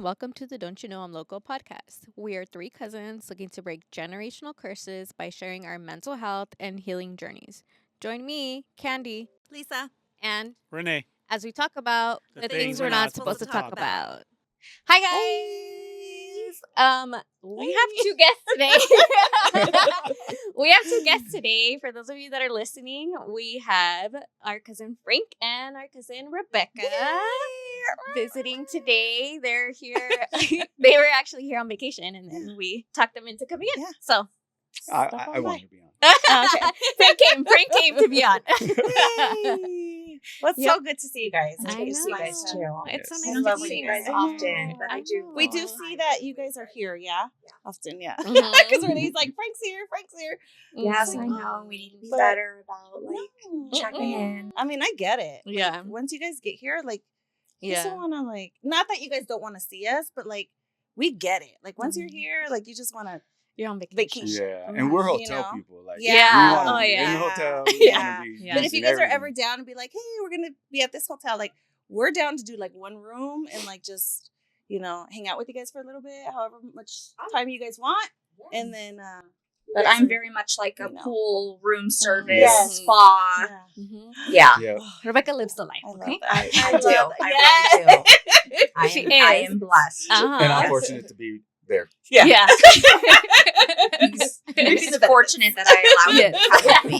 and welcome to the Don't You Know I'm Loco podcast. We are three cousins looking to break generational curses by sharing our mental health and healing journeys. Join me, Candy, Lisa, and Renee. as we talk about the things we're not supposed to talk about. Hi guys! We have two guests today. We have two guests today. For those of you that are listening, we have our cousin Frank and our cousin Rebecca visiting today. They're here. They were actually here on vacation, and then we talked them into coming in. Yeah. So I wanted to be on. okay. Frank came to be on. Well, it's so good to see you guys. I Good to see you know. guys too. It's so Yes. nice I to love see seeing you you guys guys. often, but I do. know. We do see that you guys are here, yeah? Often, yeah. Mhm. Because Renee's like, Frank's here. Yes, Mhm. I know. We need to be But- better about No. checking in. I mean, I get it. Yeah. Like, once you guys get here, like, you Yeah. just want to, like, not that you guys don't want to see us, but, like, we get it. Like, once you're Mhm. here, like, you just want to You're on vacation. vacation. Yeah, and we're You hotel know? people. Like, Yeah. we want to Oh, be in yeah. the hotel. Yeah. Yeah. But if you using guys are everything. ever down to be like, hey, we're going to be at this hotel, like, we're down to do, like, one room and, like, just, hang out with you guys for a little bit, however much time you guys want. And then, But guys I'm are- very much like a you know. pool, room service, Yes. spa. yeah. Mhm. Yeah. Yeah, Rebecca lives the life. I love Okay. that. I do. love I that. really do. She I is. am blessed. Uh-huh. and I'm fortunate to be there. Yeah. He's fortunate that I allowed him to come with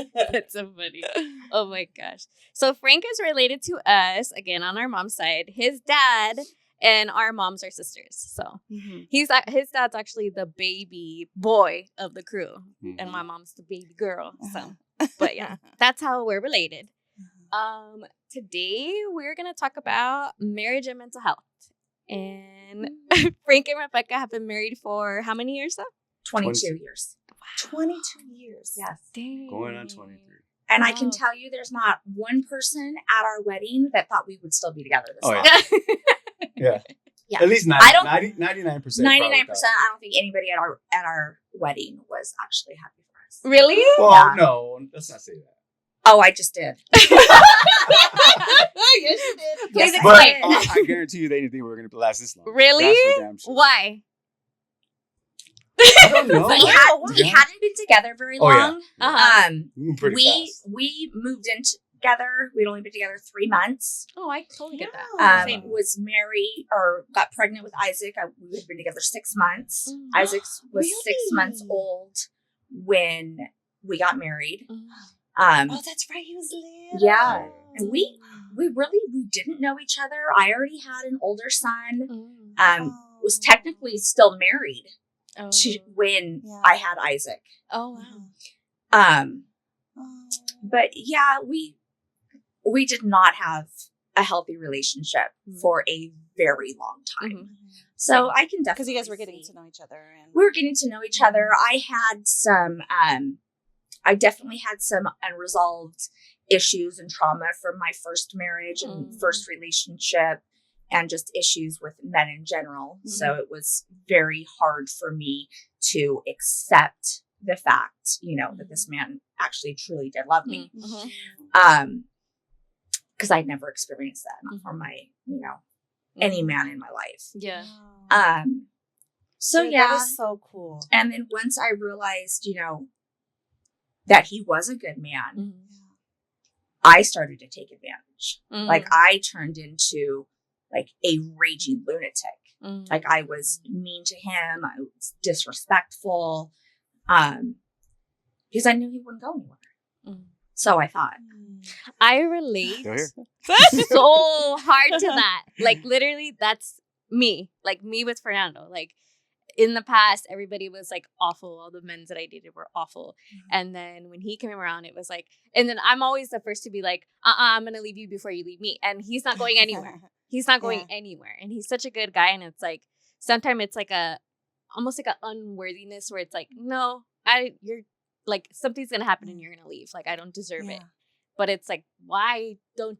me. That's so funny. Oh my gosh. So Frank is related to us, again, on our mom's side. His dad and our moms are sisters. So Mhm. his dad's actually the baby boy of the crew. Mhm. And my mom's the baby girl. So, Uh-huh. but yeah, that's how we're related. Today we're going to talk about marriage and mental health. And Frank and Rebecca have been married for how many years though? 22 years. 22 years. Yes. Dang. Going on 23. And I can Wow. tell you there's not one person at our wedding that thought we would still be together this Oh, long. yeah. Yeah. Yeah. At least I don't- 99%. 99%, I don't think anybody at our wedding was actually happy for us. Really? Well, Yeah. no, let's not say that. Oh, I just did. Yes, you did. Please Yes, But explain. I guarantee you they didn't think we were going to last this long. Really? That's for damn sure. Why? I don't know. We hadn't been together very Oh, yeah. long. Uh-huh. Pretty fast. We moved in together. We'd only been together 3 months. Oh, I totally get that. Yeah. Same. Was married or got pregnant with Isaac. We had been together 6 months. Mm. Isaac was Really? 6 months old when we got married. Mm. Oh, that's right. He was little. Yeah. And we didn't know each other. I already had an older son. Was technically still married Oh. to when Yeah. I had Isaac. Oh, wow. Oh. But yeah, we did not have a healthy relationship for a very long time. Mhm. So I can definitely Because you guys were getting see- to know each other. And we were getting to know each other. I definitely had some unresolved issues and trauma from my first marriage and Mm. first relationship and just issues with men in general. So it was very hard for me to accept the fact, that this man actually truly did love me. Mhm. Because I'd never experienced that from my, any man in my life. Yeah. So Dude, yeah. that is so cool. And then once I realized, that he was a good man, Mhm. I started to take advantage. Mm. Like I turned into like a raging lunatic. Mm. Like I was mean to him. I was disrespectful. Because I knew he wouldn't go anywhere. Mm. So I thought. I relate Still here? so hard to that. Like literally, that's me. Like me with Fernando. Like in the past, everybody was like awful. All the men that I dated were awful. And then when he came around, it was like, and then I'm always the first to be like, I'm gonna leave you before you leave me. And he's not going anywhere. He's not going anywhere. And he's such a good guy. And it's like sometimes it's like almost like an unworthiness where it's like, no, you're like something's gonna happen and you're gonna leave. Like I don't deserve it. But it's like, why do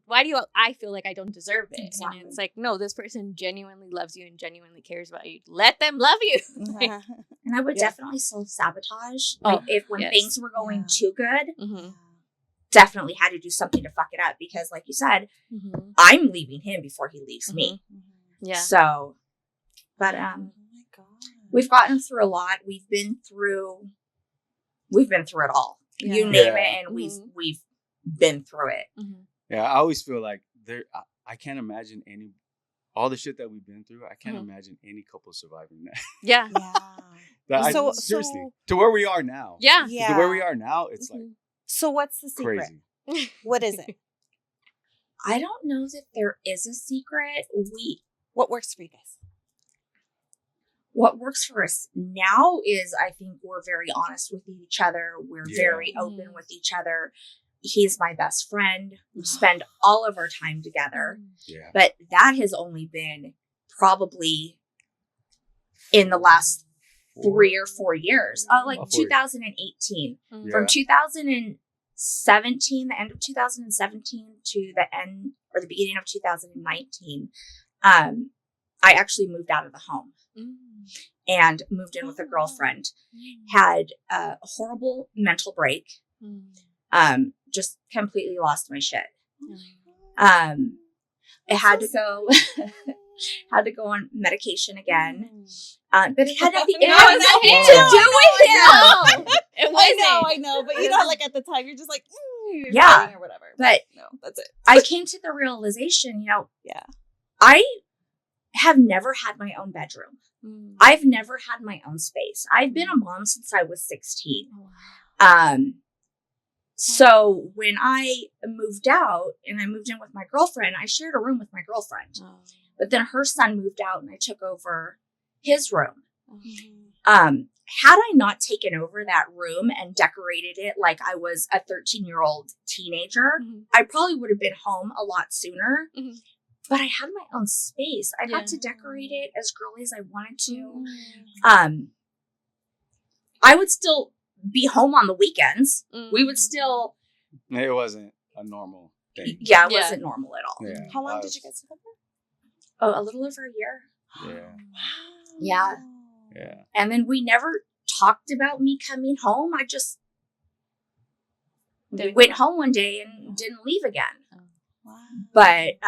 I feel like I don't deserve it? Exactly. And it's like, no, this person genuinely loves you and genuinely cares about you. Let them love you. And I would definitely self-sabotage. Oh, If when yes. things were going too good, Mm-hmm. definitely had to do something to fuck it up. Because like you said, Mm-hmm. I'm leaving him before he leaves me. Yeah. So, but Oh my God. we've gotten through a lot. We've been through it all. Yeah. You name Yeah. it, and we've been through it. Mhm. Yeah, I always feel like I can't imagine all the shit that we've been through. I can't Mhm. imagine any couple surviving that. Yeah. Yeah. Seriously, So- to where we are now. Yeah. 'Cause to where we are now, it's like Mhm. So what's the secret? crazy. What is it? I don't know that there is a secret. What works for you guys? What works for us now is, I think, we're very honest with each other. We're Yeah. very open with each other. He's my best friend. We spend all of our time together. Yeah. But that has only been probably in the last 3 or 4 years. Like 4 years. 2018. Mhm. From 2017, the end of 2017 to the end or the beginning of 2019, I actually moved out of the home and moved in with a girlfriend. Had a horrible mental break. Just completely lost my shit. I had to go on medication again. But it had nothing to do with him. No, it wasn't. I know, but you know, like at the time, you're just like, you're Yeah. fighting or whatever. But no, that's it. I came to the realization, Yeah. I have never had my own bedroom. I've never had my own space. I've been a mom since I was 16. So when I moved out and I moved in with my girlfriend, I shared a room with my girlfriend. But then her son moved out and I took over his room. Had I not taken over that room and decorated it like I was a 13-year-old teenager, I probably would have been home a lot sooner. But I had my own space. I got to decorate it as girly as I wanted to. I would still be home on the weekends. We would still... It wasn't a normal thing. Yeah, it wasn't normal at all. Yeah. How long did you guys live Oh, a little over a year. Yeah. Yeah. Yeah. And then we never talked about me coming home. I just went home one day and didn't leave again. Wow. But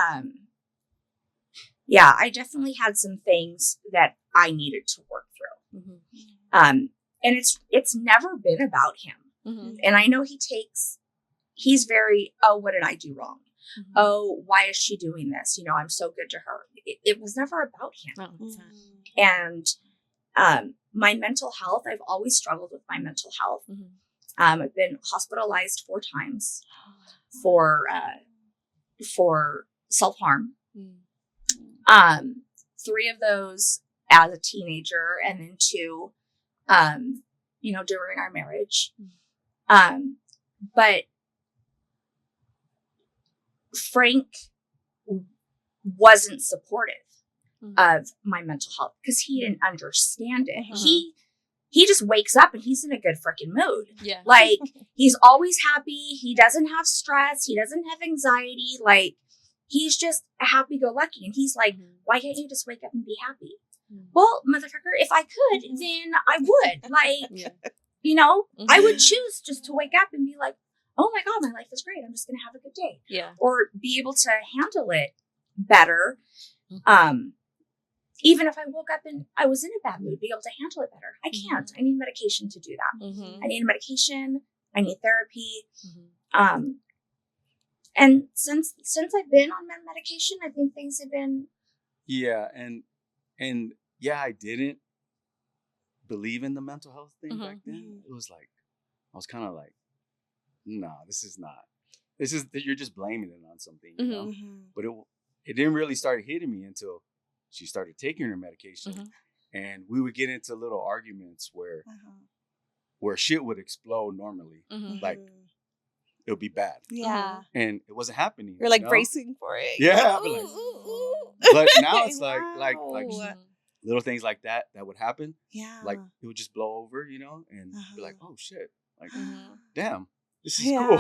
yeah, I definitely had some things that I needed to work through. And it's never been about him. And I know he's very, oh, what did I do wrong? Oh, why is she doing this? I'm so good to her. It was never about him. And my mental health, I've always struggled with my mental health. I've been hospitalized 4 times for self-harm. 3 of those as a teenager, and then 2, during our marriage. But Frank wasn't supportive of my mental health because he didn't understand it. He just wakes up and he's in a good freaking mood. Yeah. Like, he's always happy. He doesn't have stress. He doesn't have anxiety. Like, he's just happy-go-lucky. And he's like, why can't you just wake up and be happy? Well, motherfucker, if I could, then I would. Like, I would choose just to wake up and be like, oh my God, my life is great. I'm just going to have a good day. Yeah. Or be able to handle it better. Even if I woke up and I was in a bad mood, be able to handle it better. I can't. I need medication to do that. I need medication. I need therapy. And since I've been on medication, I think things have been. Yeah. And yeah, I didn't believe in the mental health thing back then. It was like, I was kind of like, no, you're just blaming it on something, But it didn't really start hitting me until she started taking her medication, and we would get into little arguments where shit would explode normally, like it would be bad, and it wasn't happening. You're like bracing for it. Yeah, Like, like, ooh. but now it's like Wow. little things like that would happen. Yeah. Like it would just blow over, and be like, oh shit, like damn, this is Yeah. cool,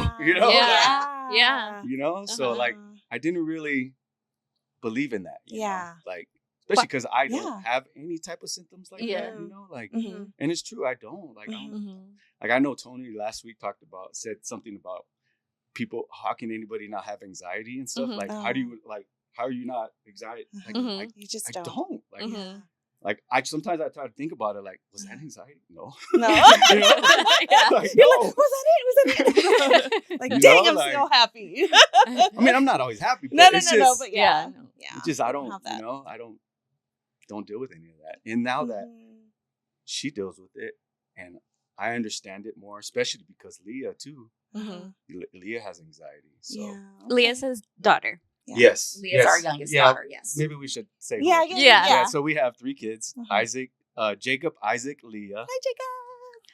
Yeah. So like I didn't really believe in that, you know? Like especially because I don't have any type of symptoms like that, like and it's true, I don't like like I know Tony last week said something about people, how can anybody not have anxiety and stuff, like how do you, like how are you not anxiety? Like, Mhm. You just I don't. don't. Like, Mhm. like sometimes I try to think about it. Like, was that anxiety? No. No. You know? Yeah. Like, You're no. like, was that it? Was that it? Like, You dang, know, I'm like- so happy. I mean, I'm not always happy, but no, it's no, just, but Yeah, yeah. no. Yeah. it's just I we don't, have you that. know, I don't deal with any of that. And now that Mhm. she deals with it, and I understand it more, especially because Leah too. Mhm. Leah has anxiety, so Yeah. Leah's his daughter. Yeah. yes, Leah's yes. our youngest Yeah, daughter, yes. Maybe we should say who Yeah, our yeah, kids yeah, are. yeah. So we have 3 kids: Uh-huh. Jacob, Isaac, Leah. Hi, Jacob.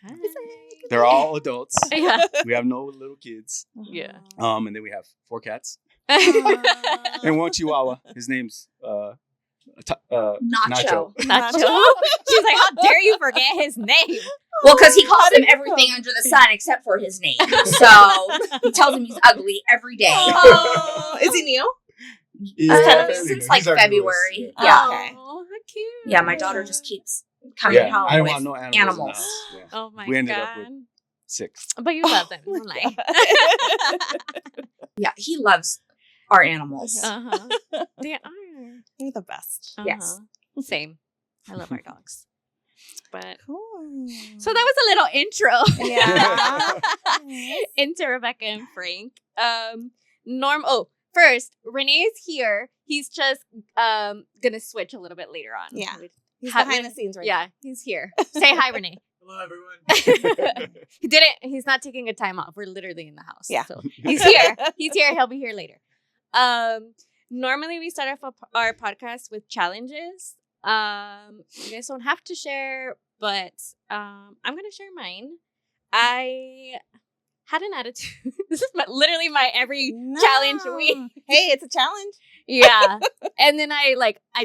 Hi. They're all adults. Yeah. We have no little kids. Yeah. And then we have 4 cats Aw. and 1 Chihuahua. His name's Nacho. Nacho. Nacho. She's like, how dare you forget his name? Well, because he calls How him did you everything come? under the sun except for his name. So he tells him he's ugly every day. Oh, is he new? Yeah, kind of fairly since new. like He's our newest, February. yeah. Yeah. Okay. Oh, how cute. Yeah, my daughter just keeps coming Yeah, home I don't with want no animals. animals. In the house. Yeah. Oh my We ended god. up with 6. But you love them. Oh my Don't lie. God. Yeah, he loves our animals. Uh-huh. They are. You're the best. Yes. Same. I love our dogs. But Cool. so that was a little intro. Yeah. Into Rebecca and Frank. First, Renee's here. He's just gonna switch a little bit later on. Yeah. He's How- behind the scenes right Yeah, he's here. Say hi, Renee. Hello, everyone. He's not taking a time off. We're literally in the house. Yeah. So he's here. He's here. He'll be here later. Normally we start off our podcast with challenges. You guys don't have to share, but I'm gonna share mine. I had an attitude. This is literally my every now. challenge week. Hey, it's a challenge. Yeah. And then I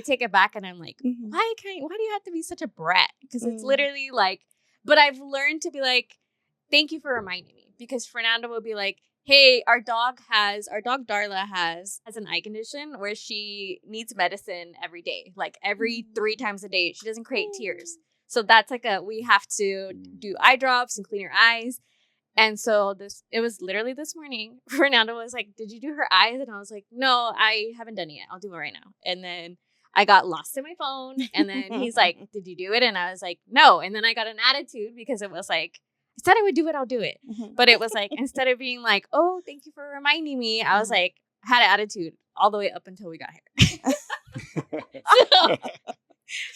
take it back and I'm like, Mhm. why do you have to be such a brat? Because it's Mm. literally like, but I've learned to be like, thank you for reminding me. Because Fernando will be like, hey, our dog Darla has an eye condition where she needs medicine every day, like every 3 times a day. She doesn't create tears. So that's like we have to do eye drops and clean her eyes. And so it was literally this morning. Fernando was like, did you do her eyes? And I was like, no, I haven't done it yet. I'll do it right now. And then I got lost in my phone. And then he's like, did you do it? And I was like, no. And then I got an attitude because it was like, I said I would do it, I'll do it. Mhm. But it was like, instead of being like, oh, thank you for reminding me, I was like, had an attitude all the way up until we got here.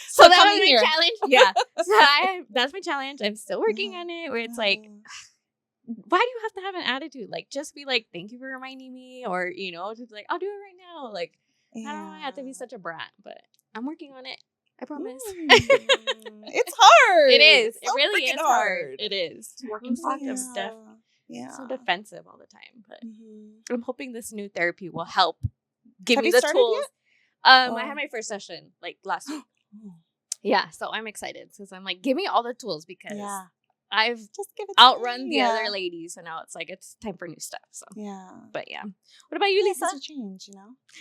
So that coming was my here. challenge. Yeah. So that's my challenge. I'm still working on it where it's like, why do you have to have an attitude? Like, just be like, thank you for reminding me. Or, just like, I'll do it right now. Like, I don't know. I have to be such a brat, but I'm working on it. I promise. It's hard. It is. So It really is freaking hard. It is. It's a work in progress. Yeah. So defensive all the time. But Mhm. I'm hoping this new therapy will help give Have me you the started tools. yet? I Oh. had my first session like last week. Yeah, so I'm excited because I'm like, give me all the tools because Yeah. I've Just give it to outrun me. the other ladies. So now it's like, it's time for new stuff. So, Yeah. but yeah. What about you, Yeah, Lisa? it's a change,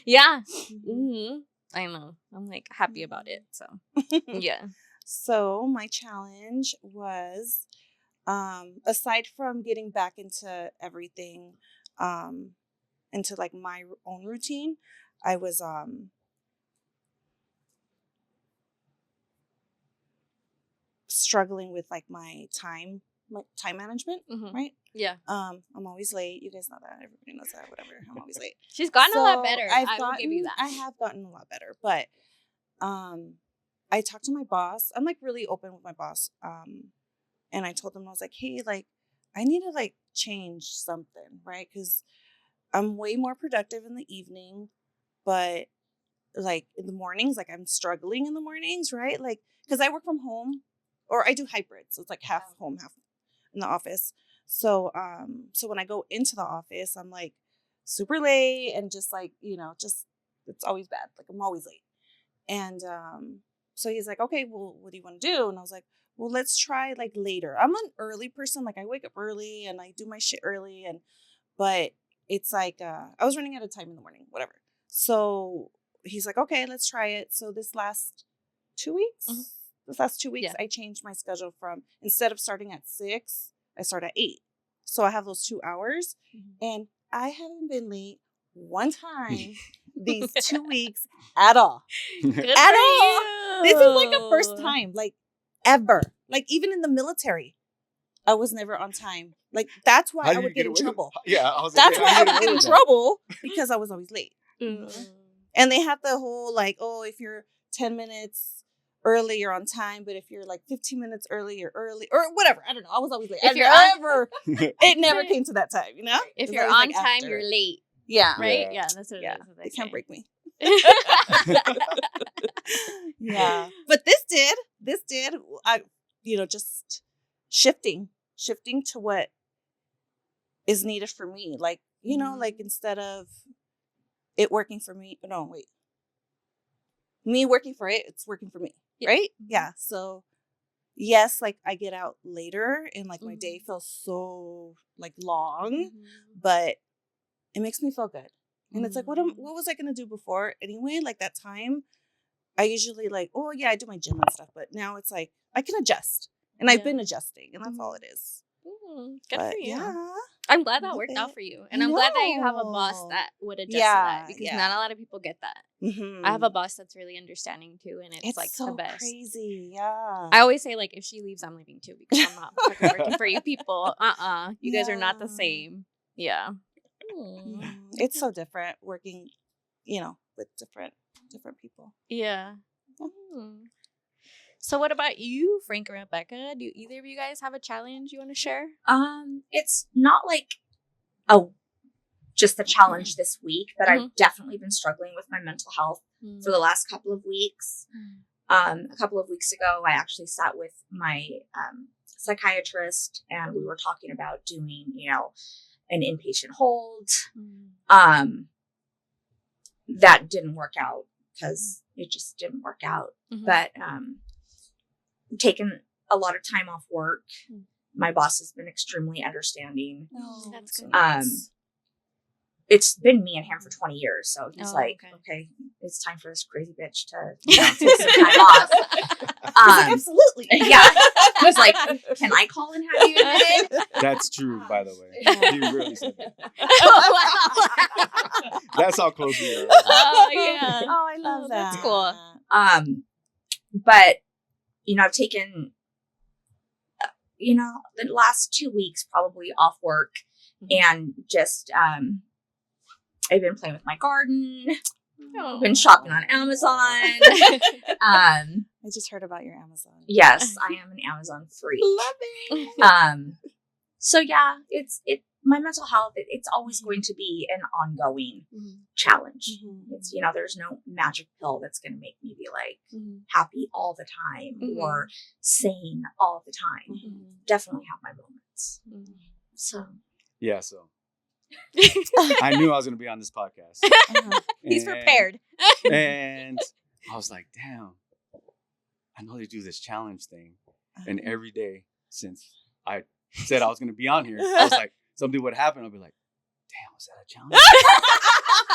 Yeah. Mhm. I know. I'm like happy about it. So, yeah. So my challenge was, aside from getting back into everything, into like my own routine, I was struggling with like my time management, Mhm. right? Yeah. I'm always late. You guys know that. Everybody knows that. Whatever. I'm always late. She's gotten a lot So better. I will give you that. I have gotten a lot better, but I talked to my boss. I'm like really open with my boss. And I told him, I was like, hey, like I need to like change something, right? Because I'm way more productive in the evening, but like in the mornings, like I'm struggling in the mornings, right? Like because I work from home or I do hybrid, so it's like half home, half in the office. So so when I go into the office, I'm like super late and just like, just it's always bad. Like I'm always late. And so he's like, okay, well, what do you want to do? And I was like, well, let's try like later. I'm an early person. Like I wake up early and I do my shit early. But it's like, I was running out of time in the morning, whatever. So he's like, okay, let's try it. So this last 2 weeks, Yeah. I changed my schedule from, instead of starting at 6, I start at 8. So I have those 2 hours and I haven't been late one time these 2 weeks at all. Good At for all. you. This is like a first time, like ever. Like even in the military, I was never on time. Like that's why How I do you would get in away with- trouble. Yeah, I was That's like, why how I do you would get in away with that? trouble because I was always late. Mm. And they had the whole like, oh, if you're 10 minutes early, you're on time. But if you're like 15 minutes early, you're early or whatever. I don't know. I was always late. If you're on- It never came to that time, you know? If It was you're always, on like, time, after. you're late, Yeah. right? Yeah. Yeah, that's what Yeah. it is. what They can't say. break me. Yeah. But this did. Just shifting to what is needed for me. Like, like instead of it working for me, no, wait. Me working for it, it's working for me. Yeah. Right? Yeah. So yes, like I get out later and like my day Mhm. feels so like long, Mhm. but it makes me feel good. And it's like, what Mhm. was I gonna do before anyway? Like that time, I usually like, oh yeah, I do my gym and stuff, but now it's like I can adjust, and I've Yeah. been adjusting, and that's all Mhm. it is. Good But for you. yeah, I'm glad that love worked it. out for you. And I I'm glad that you have a boss know. that would adjust to Yeah, that because yeah. not a lot of people get that. Mhm. I have a boss that's really understanding too, and it's like so the best. crazy. Yeah, I always say, like, if she leaves, I'm leaving too because I'm not fucking working for you people. You guys are not the Yeah. same. Yeah. It's so different working, with different people. Yeah. Yeah. Hmm. So what about you, Frank and Rebecca? Do either of you guys have a challenge you want to share? It's not like just a challenge this week, but I've definitely been struggling with my mental health for the last couple of weeks. A couple of weeks ago, I actually sat with my psychiatrist, and we were talking about doing, an inpatient hold. That didn't work out because it just didn't work out. Mhm. But taken a lot of time off work. My boss has been extremely understanding. Oh, That's so good. nice. It's been me and him for 20 years. So he's Oh, like, okay. okay, it's time for this crazy bitch to take some time off. He's like, absolutely. Yeah. He's like, can I call and have you admitted? That's true, by the way. Yeah. He really said that. Oh, wow. That's how close we are. Oh, yeah. Oh, I love Oh, that. that's cool. But, I've taken, the last 2 weeks probably off work and just, I've been playing with my garden, Oh. been shopping on Amazon. I just heard about your Amazon. Yes, I am an Amazon freak. Love it. So yeah, my mental health, it's always going to be an ongoing challenge. It's, there's no magic pill that's going to make me be like happy all the time or sane all the time. Definitely have my moments. So. Yeah, so I knew I was going to be on this podcast. He's prepared. And I was like, damn, I know they do this challenge thing. And every day since I said I was going to be on here, I was like, something would happen. I'll be like, damn, was that a challenge?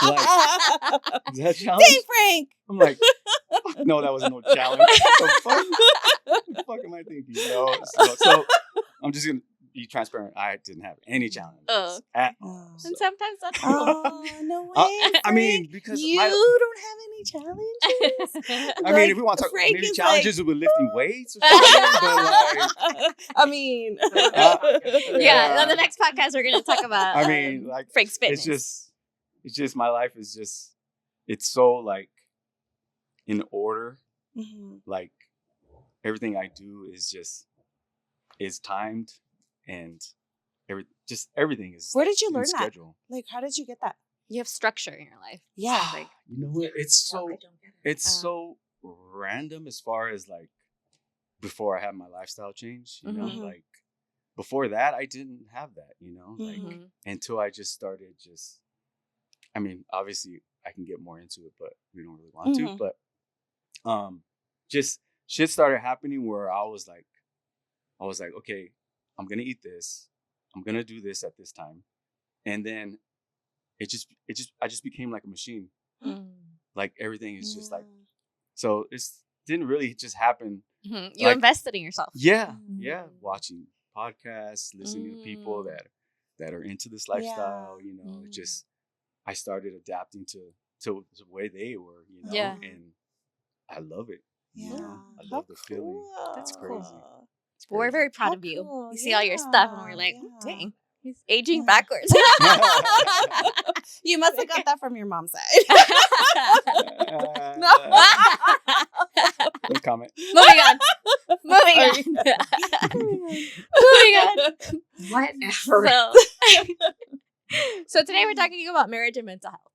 Like, is that a challenge? Hey, Frank. I'm like, fuck, no, that was no challenge. What the fuck am I thinking? No. So I'm just going to be transparent. I didn't have any challenges at all. And sometimes that's cool. Oh, no way. I mean, because you don't have any challenges. I mean, if we want to talk Frank maybe is challenges with lifting weights or something, but like, I mean, Yeah, on the next podcast we're gonna talk about. I mean, like, Frank's fitness. it's just my life is just, it's so like in order. Like everything I do is timed, and everything is. Where did you learn that? schedule. Like, how did you get that? You have structure in your life. Yeah. Like, You know what? It's No, so I don't get it. it's so random as far as like before I had my lifestyle change. You know, like before that I didn't have that. You know, like until I just started I mean, obviously I can get more into it, but we don't really want to. But just shit started happening where I was like, okay, I'm gonna eat this, I'm gonna do this at this time, and then I just became like a machine. Like everything is just like, so it didn't really just happen. you Like, invested in yourself. Yeah, watching podcasts, listening to people that are into this lifestyle. You know, just I started adapting to to the way they were, you know, Yeah. and I love it. Yeah. You know, I How love the feeling. That's It's cool. crazy. It's We're crazy. very proud How of you. cool. We see all your stuff and we're Yeah, like, yeah. dang, he's aging Yeah. backwards. You must have got that from your mom's side. No. No comment. Moving on. Moving on. Moving on. Whatever. So today we're talking about marriage and mental health.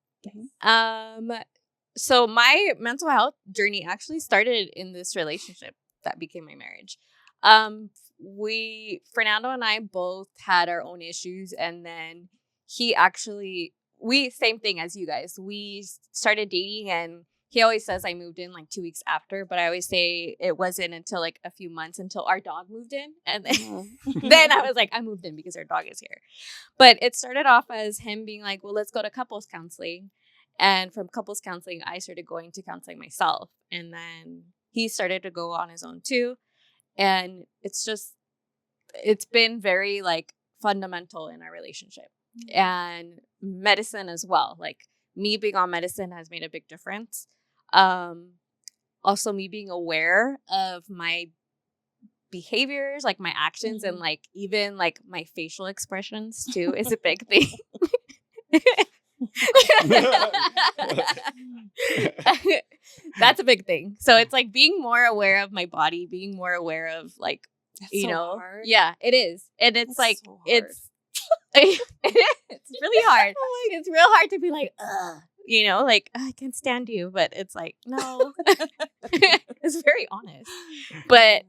So my mental health journey actually started in this relationship that became my marriage. Fernando and I both had our own issues, and then same thing as you guys. We started dating, and he always says I moved in like 2 weeks after, but I always say it wasn't until like a few months until our dog moved in, and then then I was like, I moved in because our dog is here. But it started off as him being like, well, let's go to couples counseling. And from couples counseling, I started going to counseling myself. And then he started to go on his own too. And it's been very like fundamental in our relationship. And medicine as well. Like me being on medicine has made a big difference. Also me being aware of my behaviors, like my actions, and like even like my facial expressions too is a big thing. That's a big thing. So it's like being more aware of my body, being more aware of like, That's so hard. yeah, it is. And it's That's like, so hard. it's really hard. It's real hard to be like, ugh, like I can't stand you, but it's like, no, it's very honest. But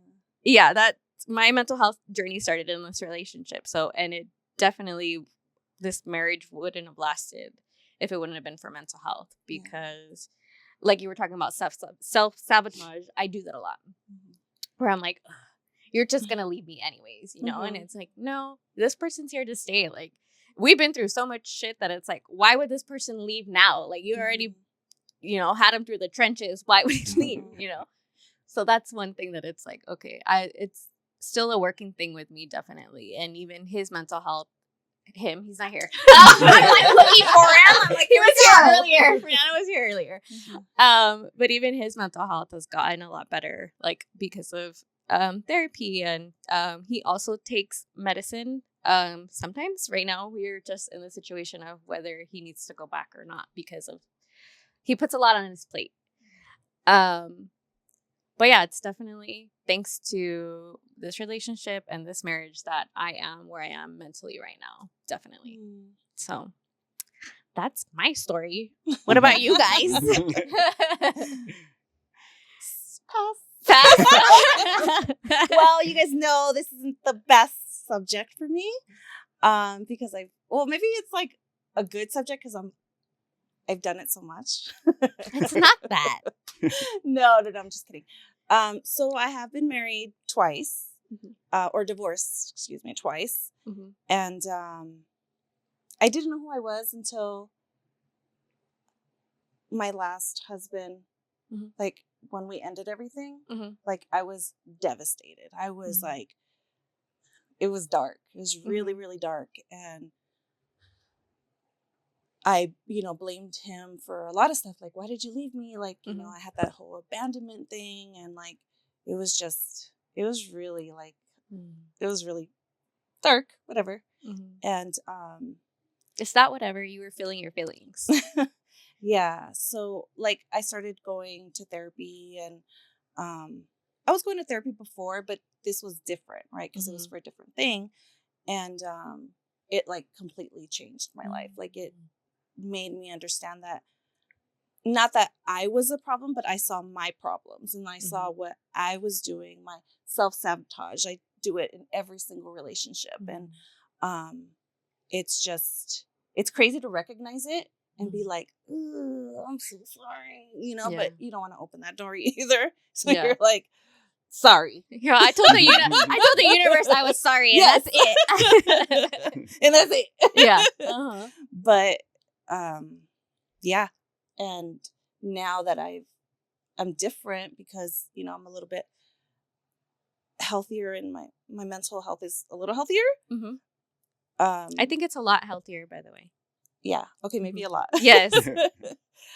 yeah, that's my mental health journey started in this relationship. So, and it definitely, this marriage wouldn't have lasted if it wouldn't have been for mental health, because like you were talking about self-sabotage, I do that a lot, where I'm like, you're just going to leave me anyways, and it's like, no, this person's here to stay. Like we've been through so much shit that it's like, why would this person leave now? Like you already, had him through the trenches. Why would he leave, So that's one thing that it's like, okay, it's still a working thing with me, definitely. And even his mental health, he's not here. I'm like looking for him. I'm like, He was here earlier. Brianna was here earlier. But even his mental health has gotten a lot better, like because of therapy, and he also takes medicine. Sometimes right now we're just in the situation of whether he needs to go back or not, because of he puts a lot on his plate. But yeah, it's definitely thanks to this relationship and this marriage that I am where I am mentally right now. Definitely. So that's my story. What about you guys? Pass. Well, you guys know this isn't the best subject for me, because maybe it's like a good subject because I've done it so much. It's not that. No, I'm just kidding. So I have been married twice, or divorced, excuse me, twice. And I didn't know who I was until my last husband, like when we ended everything, like I was devastated. I was like, it was dark. It was really, really dark. And I, blamed him for a lot of stuff. Like, why did you leave me? Like, I had that whole abandonment thing. And like, it was really like, it was really dark, whatever. And, it's not whatever, you were feeling your feelings. Yeah. So like I started going to therapy, and, I was going to therapy before, but this was different, right? Because it was for a different thing. And, it like completely changed my life. Like it made me understand that not that I was a problem, but I saw my problems, and I saw what I was doing, my self-sabotage. I do it in every single relationship. And it's crazy to recognize it and be like, I'm so sorry, but you don't want to open that door either. So you're like, sorry. Yeah, I told the universe I was sorry, and that's it. And that's it. Yeah. But yeah. And now that I'm different because, I'm a little bit healthier, and my mental health is a little healthier. I think it's a lot healthier, by the way. Yeah. Okay, maybe a lot. Yes.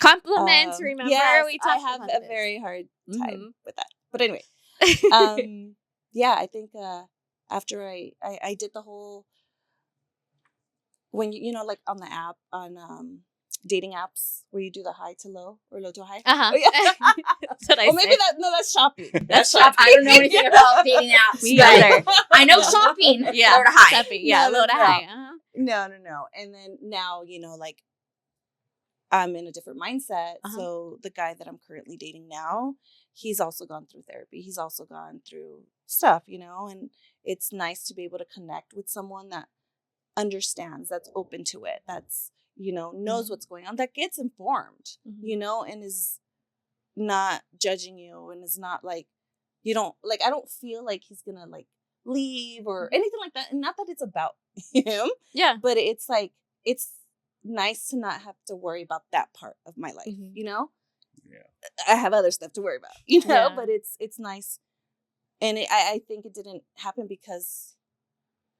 Compliments, remember? Yes, We I talked have about a this. very hard time Mhm. with that. But anyway, yeah, I think after I did the whole, when you know, like on the app, on dating apps where you do the high to low or low to high. Uh-huh. Oh, yeah. That's what I Or maybe said. that's shopping. That's I don't know anything about dating apps. Me but either. I know shopping. Yeah. Low to high. Shopping. Yeah, No, low to no. high. Uh-huh. No. And then now, like I'm in a different mindset. Uh-huh. So the guy that I'm currently dating now, he's also gone through therapy. He's also gone through stuff, and it's nice to be able to connect with someone that understands, that's open to it, that's, knows what's going on, that gets informed, and is not judging you, and is not like, I don't feel like he's gonna like leave or anything like that. And not that it's about him. Yeah. But it's like, it's nice to not have to worry about that part of my life, Yeah. I have other stuff to worry about, Yeah. but it's nice. And I think it didn't happen because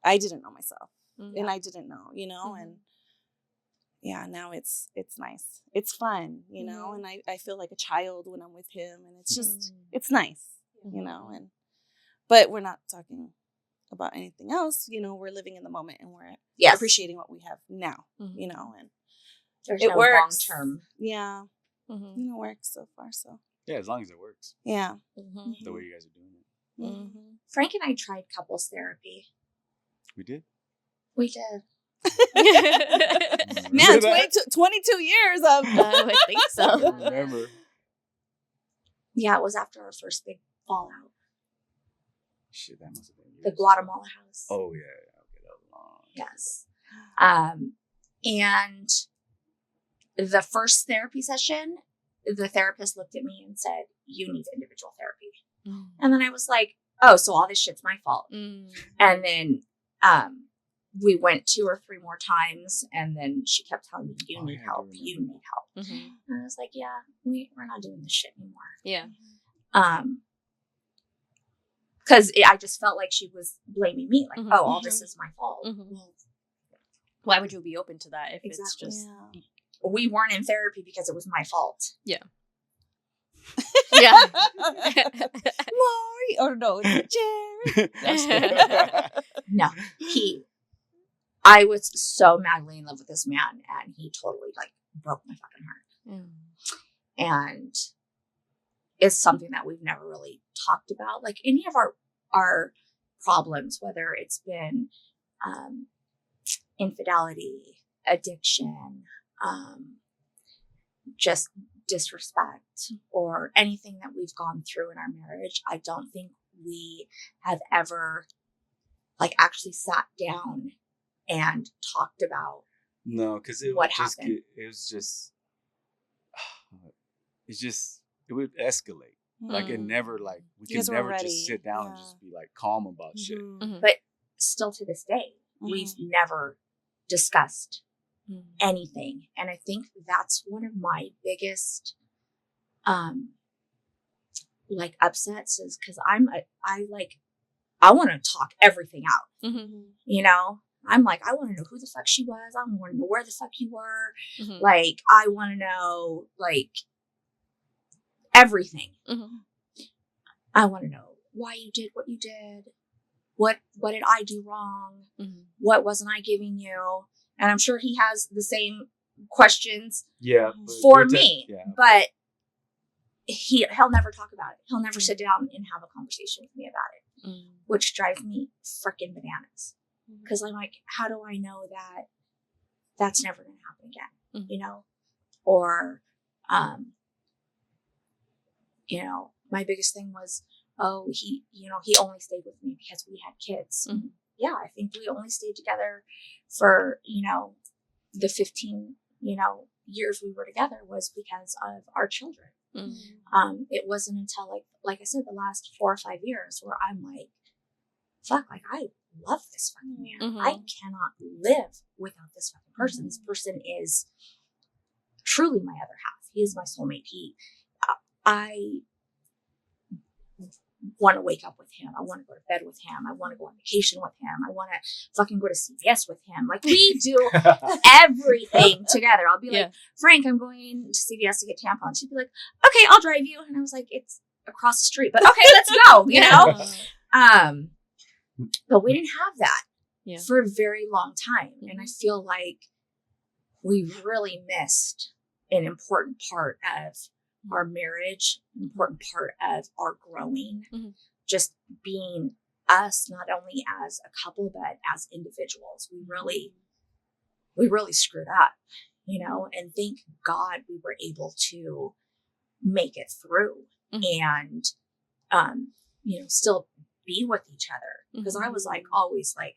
I didn't know myself, and I didn't know, and yeah, now it's nice. It's fun, and I feel like a child when I'm with him, and it's just, it's nice, and, but we're not talking about anything else, we're living in the moment, and we're appreciating what we have now, and There's it no works. long term. Yeah. It works so far, so. Yeah, as long as it works. Yeah. The way you guys are doing it. Frank and I tried couples therapy. We did. We did. Man, 22 years of. I would think so. Remember. Yeah, it was after our first big fallout. Shit, that must have been years. The Guatemala house. Oh, yeah. Okay, that was long. Yes. And the first therapy session, the therapist looked at me and said, "You need individual therapy." And then I was like, "Oh, so all this shit's my fault." And then we went 2 or 3 more times, and then she kept telling me, "You need help. You need help." And I was like, "Yeah, we're not doing this shit anymore." Yeah. Because I just felt like she was blaming me, like, "Oh, all this is my fault." Well, why would you be open to that if Exactly. it's just... Yeah. we weren't in therapy because it was my fault. Yeah. Yeah. Maury. Oh, no, it's Jerry. No, I was so madly in love with this man, and he totally like broke my fucking heart. And it's something that we've never really talked about. Like any of our problems, whether it's been infidelity, addiction, just disrespect, or anything that we've gone through in our marriage, I don't think we have ever like actually sat down and talked about. No, because it would escalate. Like it never, like we You guys could were never ready. just sit down and just be like calm about shit. But still to this day, we've never discussed anything. And I think that's one of my biggest like upsets, is because I want to talk everything out. I'm like, I want to know who the fuck she was. I want to know where the fuck you were. Like, I want to know like everything. I want to know why you did what you did. What did I do wrong? What wasn't I giving you? And I'm sure he has the same questions for me, but he'll never talk about it. He'll never sit down and have a conversation with me about it, which drives me freaking bananas. Because I'm like, how do I know that that's never going to happen again? Or, my biggest thing was, he only stayed with me because we had kids. Yeah, I think we only stayed together for, the 15, years we were together was because of our children. It wasn't until like I said, the last 4 or 5 years where I'm like, fuck, like I love this fucking man. I cannot live without this fucking person. This person is truly my other half. He is my soulmate. want to wake up with him. I want to go to bed with him. I want to go on vacation with him. I want to fucking go to CVS with him. Like, we do everything together. I'll be like, Frank, I'm going to CVS to get tampons. She'd be like, okay, I'll drive you. And I was like, it's across the street, but okay, let's go, you know? But we didn't have that for a very long time. And I feel like we really missed an important part of our marriage, an important part of our growing, just being us, not only as a couple, but as individuals. We really screwed up, you know, and thank God we were able to make it through and, you know, still be with each other. Because I was like, always like,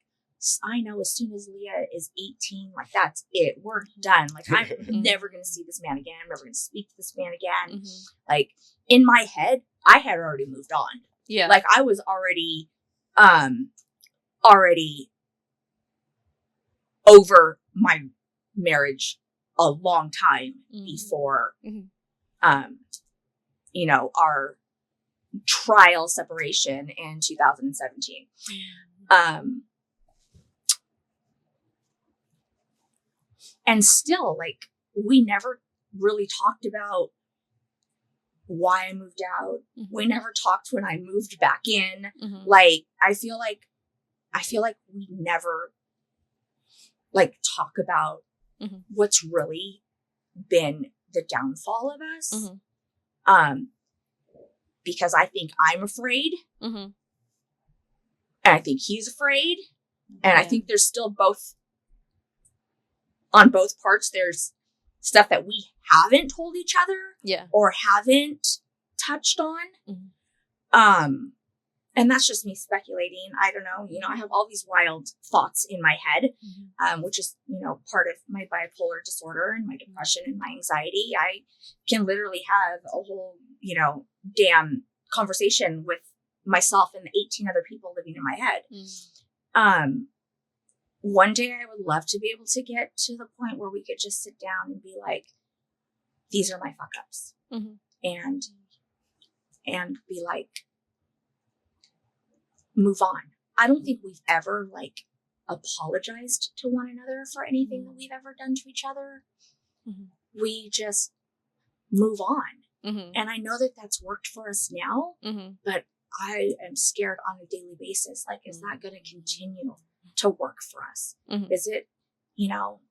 I know as soon as Leah is 18, like, that's it. We're done. Like, I'm never going to see this man again. I'm never going to speak to this man again. Like, in my head, I had already moved on. Yeah. Like, I was already over my marriage a long time before, you know, our trial separation in 2017. And still, like, we never really talked about why I moved out. We never talked when I moved back in. Like, I feel like we never, like, talk about what's really been the downfall of us. Because I think I'm afraid. And I think he's afraid. And I think there's still on both parts, there's stuff that we haven't told each other or haven't touched on. And that's just me speculating. I don't know. You know, I have all these wild thoughts in my head, which is, you know, part of my bipolar disorder and my depression and my anxiety. I can literally have a whole, you know, damn conversation with myself and the 18 other people living in my head. One day I would love to be able to get to the point where we could just sit down and be like, these are my fuck ups. And be like, move on. I don't think we've ever, like, apologized to one another for anything that we've ever done to each other. We just move on. And I know that that's worked for us now, but I am scared on a daily basis. Like, is that going to continue to work for us? Is it, you know,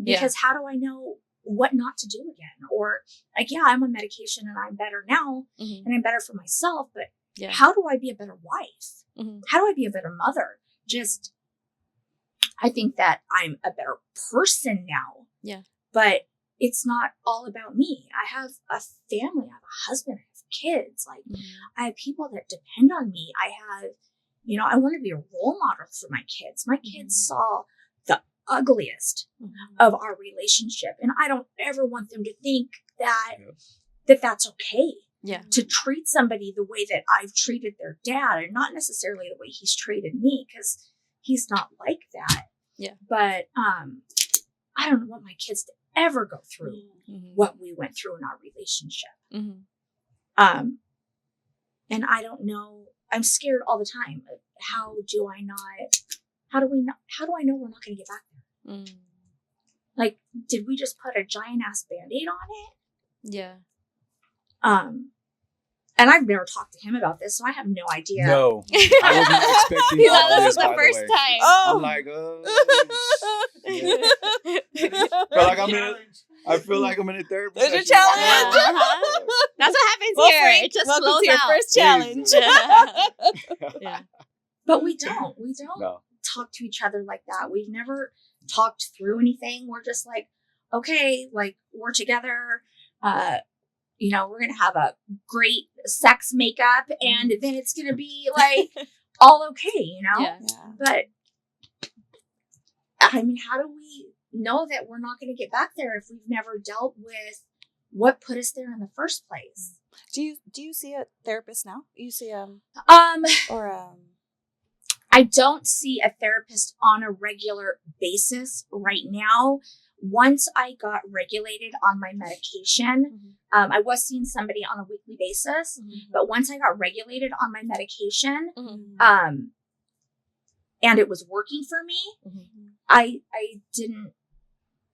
because how do I know what not to do again? Or, like, yeah, I'm on medication and I'm better now and I'm better for myself, but how do I be a better wife? How do I be a better mother? Just, I think that I'm a better person now. But it's not all about me. I have a family, I have a husband, I have kids. Like, I have people that depend on me. I have, you know, I want to be a role model for my kids. My kids saw the ugliest of our relationship. And I don't ever want them to think that that's okay. To treat somebody the way that I've treated their dad, and not necessarily the way he's treated me, because he's not like that. But I don't want my kids to ever go through what we went through in our relationship. And I don't know, I'm scared all the time. How do I know we're not going to get back there? Like, did we just put a giant ass Band-Aid on it? And I've never talked to him about this, so I have no idea. No, I wasn't expecting all this this, was the by first the way. time. I'm like, I feel like I'm in a therapy There's your session. challenge. That's what happens Well, here. Frank, It just welcome flows to your out. first challenge. But we don't No. talk to each other like that. We've never talked through anything. We're just like, okay, like, we're together. You know, we're going to have a great sex makeup and then it's going to be like all okay, you know? But I mean, how do we know that we're not going to get back there if we've never dealt with what put us there in the first place? Do you see a therapist now? You see I don't see a therapist on a regular basis right now. once I got regulated on my medication, I was seeing somebody on a weekly basis, but once I got regulated on my medication, and it was working for me, I didn't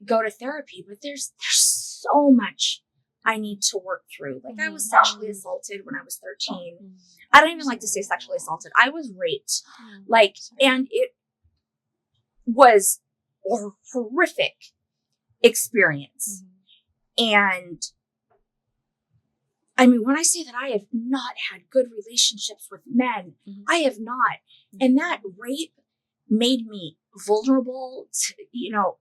go to therapy, but there's so much I need to work through. Like I was sexually assaulted when I was 13. I don't even like to say sexually assaulted. I was raped. Like, and it was a horrific experience. And I mean, when I say that I have not had good relationships with men, I have not. And that rape made me vulnerable to, you know,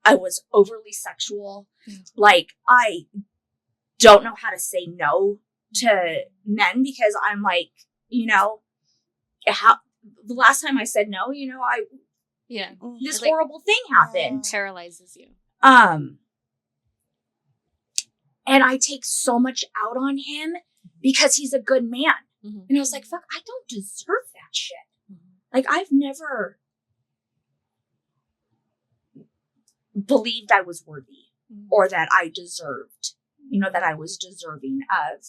I was overly sexual. Like, I don't know how to say no to men because I'm like, you know, how the last time I said no, you know, this horrible thing happened. Paralyzes you. And I take so much out on him because he's a good man. And I was like, fuck, I don't deserve that shit. Like, I've never believed I was worthy or that I deserved, you know, that I was deserving of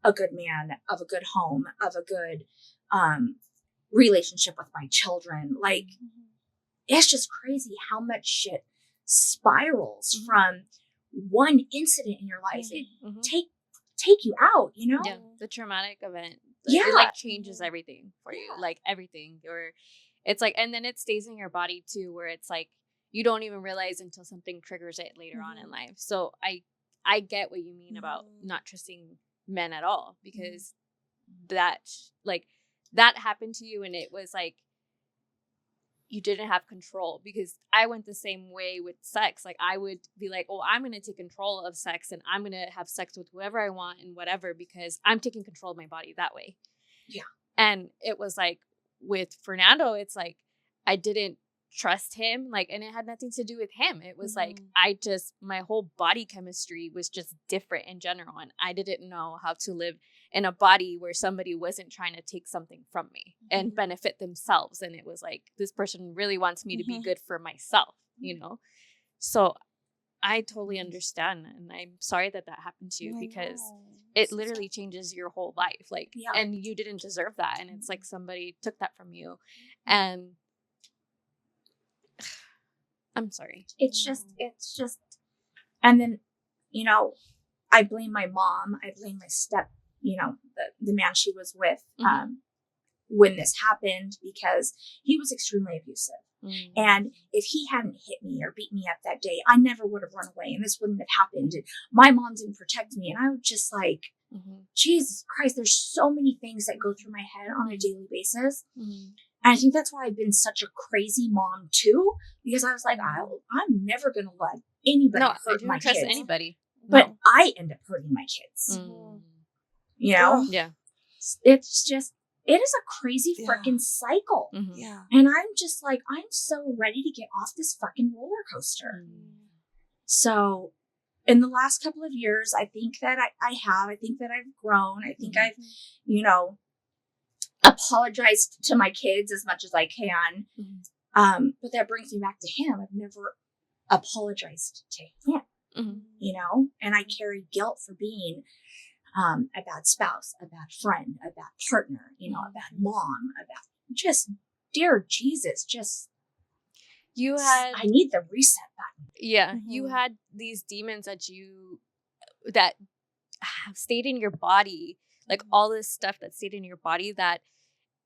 a good man, of a good home, of a good relationship with my children. Like, it's just crazy how much shit spirals from one incident in your life. It take you out, you know? Yeah, the traumatic event. Yeah. It like changes everything for you. Like everything. Or it's like, and then it stays in your body too, where it's like you don't even realize until something triggers it later on in life. So I get what you mean about not trusting men at all, because that happened to you and it was like you didn't have control. Because I went the same way with sex. Like I would be like, oh, I'm going to take control of sex and I'm going to have sex with whoever I want and whatever, because I'm taking control of my body that way. Yeah. And it was like with Fernando, it's like I didn't trust him, like, and it had nothing to do with him. It was like my whole body chemistry was just different in general, and I didn't know how to live in a body where somebody wasn't trying to take something from me and benefit themselves. And it was like, this person really wants me to be good for myself, you know? So I totally understand, and I'm sorry that happened to you, because it literally changes your whole life. Like, and you didn't deserve that, and it's like somebody took that from you, and I'm sorry. It's just, and then, you know, I blame my mom. I blame my you know, the man she was with, when this happened, because he was extremely abusive. And if he hadn't hit me or beat me up that day, I never would have run away and this wouldn't have happened. And my mom didn't protect me. And I was just like, Jesus Christ, there's so many things that go through my head on a daily basis. And I think that's why I've been such a crazy mom too, because I was like, I'm never going to let anybody hurt my kids. Trust anybody. But I end up hurting my kids. You know? Yeah. It's just, it is a crazy freaking cycle. Yeah. And I'm just like, I'm so ready to get off this fucking roller coaster. So in the last couple of years, I think that I think that I've grown. I think I've, you know, apologized to my kids as much as I can. But that brings me back to him. I've never apologized to him, you know, and I carry guilt for being a bad spouse, a bad friend, a bad partner, you know, a bad mom, a bad, just, dear Jesus, just, I need the reset button. Yeah. You had these demons that have stayed in your body, like all this stuff that stayed in your body that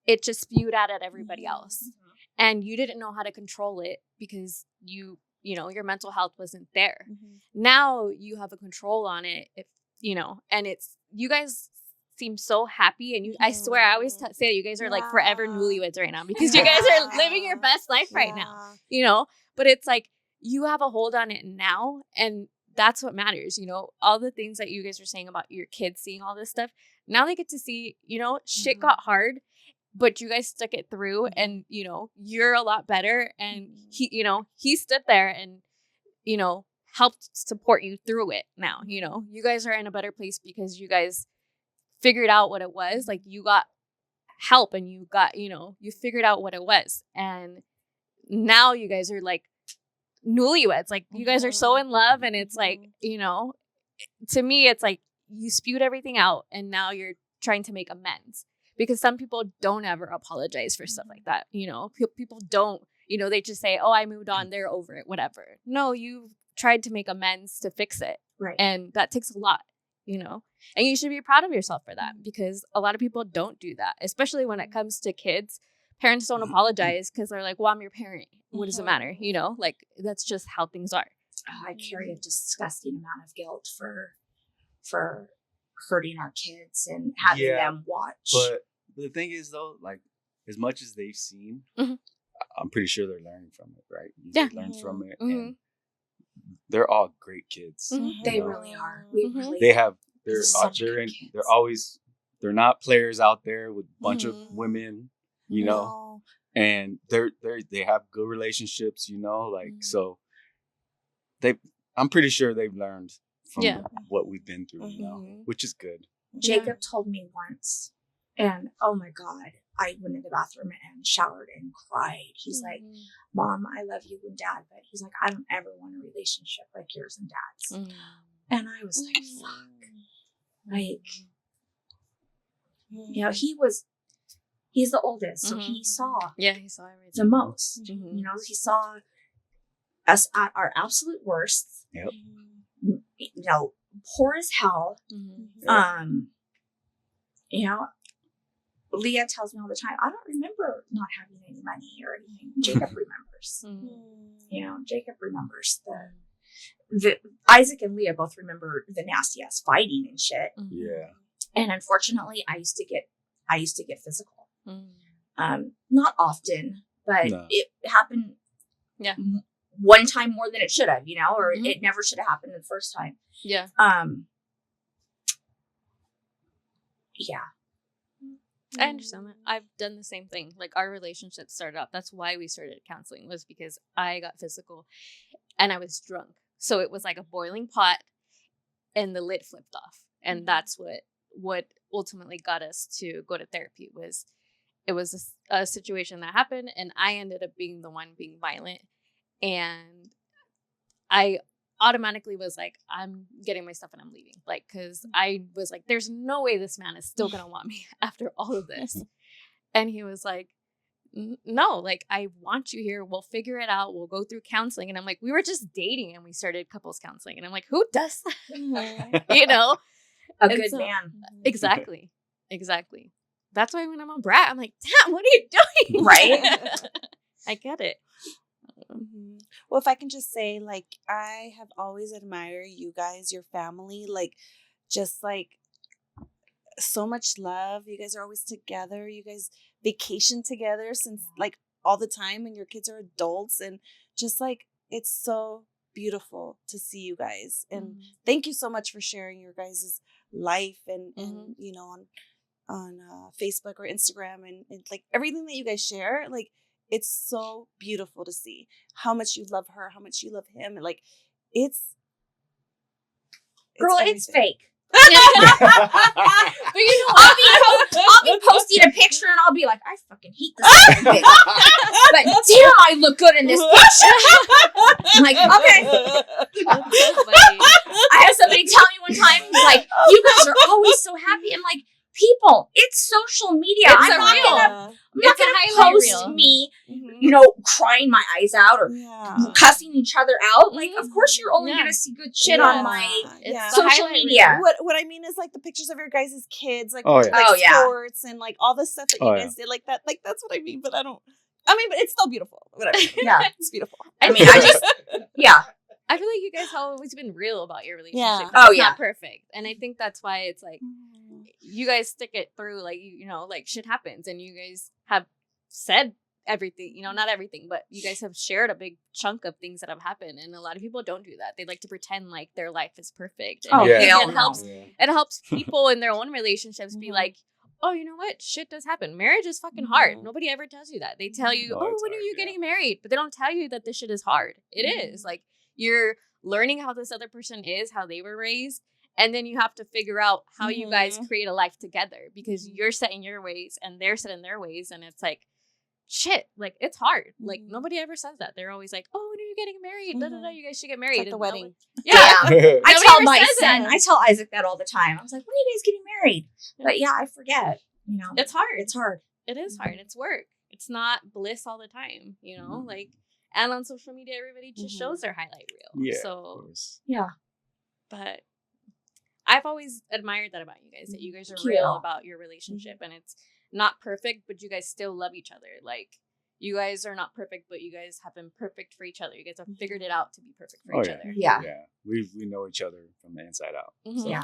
it just spewed out at everybody else. And you didn't know how to control it because you know, your mental health wasn't there. Now you have a control on it, if you know, and you guys seem so happy, and I swear, I always say you guys are like forever newlyweds right now, because you guys are living your best life right now, you know, but it's like, you have a hold on it now, and that's what matters, you know, all the things that you guys are saying about your kids seeing all this stuff. Now they get to see, you know, shit got hard, but you guys stuck it through, and, you know, you're a lot better, and he stood there and, you know, helped support you through it. Now, you know, you guys are in a better place because you guys figured out what it was. Like, you got help, and you got, you know, you figured out what it was. And now you guys are like newlyweds. Like, you guys are so in love, and it's like, you know, to me, it's like you spewed everything out, and now you're trying to make amends. Because some people don't ever apologize for stuff like that. You know, people don't, you know, they just say, oh, I moved on, they're over it, whatever. No, you tried to make amends to fix it. Right. And that takes a lot, you know, and you should be proud of yourself for that, because a lot of people don't do that, especially when it comes to kids. Parents don't apologize because they're like, well, I'm your parent. What does it matter? You know, like, that's just how things are. Oh, I carry a disgusting amount of guilt for hurting our kids and having them watch. But the thing is, though, like, as much as they've seen, I'm pretty sure they're learning from it, right? They learn from it, and they're all great kids. They really are. We really they're not players out there with a bunch of women, you know, and they have good relationships, you know, like, so I'm pretty sure they've learned from what we've been through, you know, which is good. Jacob told me once, and oh my God, I went in the bathroom and showered and cried. He's like, Mom, I love you and Dad, but he's like, I don't ever want a relationship like yours and Dad's. And I was like, fuck. Like, you know, he's the oldest, so he saw he saw everything. the most. You know, he saw us at our absolute worst. Yep. You know, poor as hell. You know, Leah tells me all the time, I don't remember not having any money or anything. Jacob remembers. You know, Jacob remembers the Isaac and Leah both remember the nasty ass fighting and shit. Yeah. And unfortunately, I used to get physical. Not often, but it happened one time more than it should have, you know, or it never should have happened the first time. Yeah. Yeah. I understand that. I've done the same thing. Like, our relationship started out. That's why we started counseling, was because I got physical and I was drunk. So it was like a boiling pot and the lid flipped off. And that's what ultimately got us to go to therapy. It was a situation that happened, and I ended up being the one being violent. And I automatically was like, I'm getting my stuff and I'm leaving. Like, because I was like, there's no way this man is still going to want me after all of this. And he was like, no, like, I want you here. We'll figure it out. We'll go through counseling. And I'm like, we were just dating and we started couples counseling. And I'm like, who does that? You know? A good man. Exactly. That's why when I'm a brat, I'm like, damn, what are you doing? Right? I get it. Well, if I can just say, like, I have always admired you guys, your family, like, just like so much love. You guys are always together. You guys vacation together since like all the time, and your kids are adults, and just like, it's so beautiful to see you guys. And thank you so much for sharing your guys' life and you know, on Facebook or Instagram and like everything that you guys share. Like, it's so beautiful to see how much you love her, how much you love him. And like, it's girl, it's fake. But you know, I'll be posting a picture and I'll be like, I fucking hate this bitch. But damn, I look good in this picture. I'm like, okay. I had somebody tell me one time, like, you guys are always so happy. I'm like, people, it's social media. I'm not gonna post me, you know, crying my eyes out or cussing each other out. Like, of course, you're only gonna see good shit on my social media. What I mean is, like, the pictures of your guys' kids, like, sports and like all the stuff that you guys did, like that. Like, that's what I mean. But but it's still beautiful. Whatever. Yeah, it's beautiful. I mean, I feel like you guys have always been real about your relationship. Yeah. It's not perfect. And I think that's why it's like, you guys stick it through, like, you know, like, shit happens, and you guys have said everything, you know, not everything, but you guys have shared a big chunk of things that have happened. And a lot of people don't do that. They like to pretend like their life is perfect. And it helps people in their own relationships be like, oh, you know what? Shit does happen. Marriage is fucking hard. Nobody ever tells you that. They tell you, when are you getting married? But they don't tell you that this shit is hard. It is. Like, you're learning how this other person is, how they were raised. And then you have to figure out how you guys create a life together, because you're set in your ways and they're set in their ways. And it's like, shit, like it's hard. Like Mhm. nobody ever says that. They're always like, oh, when are you getting married? Mhm. Da, da, da, you guys should get It's married. like the And wedding. Yeah. I Nobody tell ever my says son, that. I tell Isaac that all the time. I was like, when are you guys getting married? But yeah, I forget. You know, It's hard. It's hard. It is hard. Mhm. It's work. It's not bliss all the time, you know? Mhm. Like, and on social media, everybody just Mhm. shows their highlight reel. Yeah. Of So, course. Yeah. but I've always admired that about you guys, that you guys are Thank real you. about your relationship, and it's not perfect, but you guys still love each other. Like, you guys are not perfect, but you guys have been perfect for each other. You guys have figured it out to be perfect for Oh, each yeah. other. Yeah. Yeah. We know each other from the inside out. Mhm. Yeah.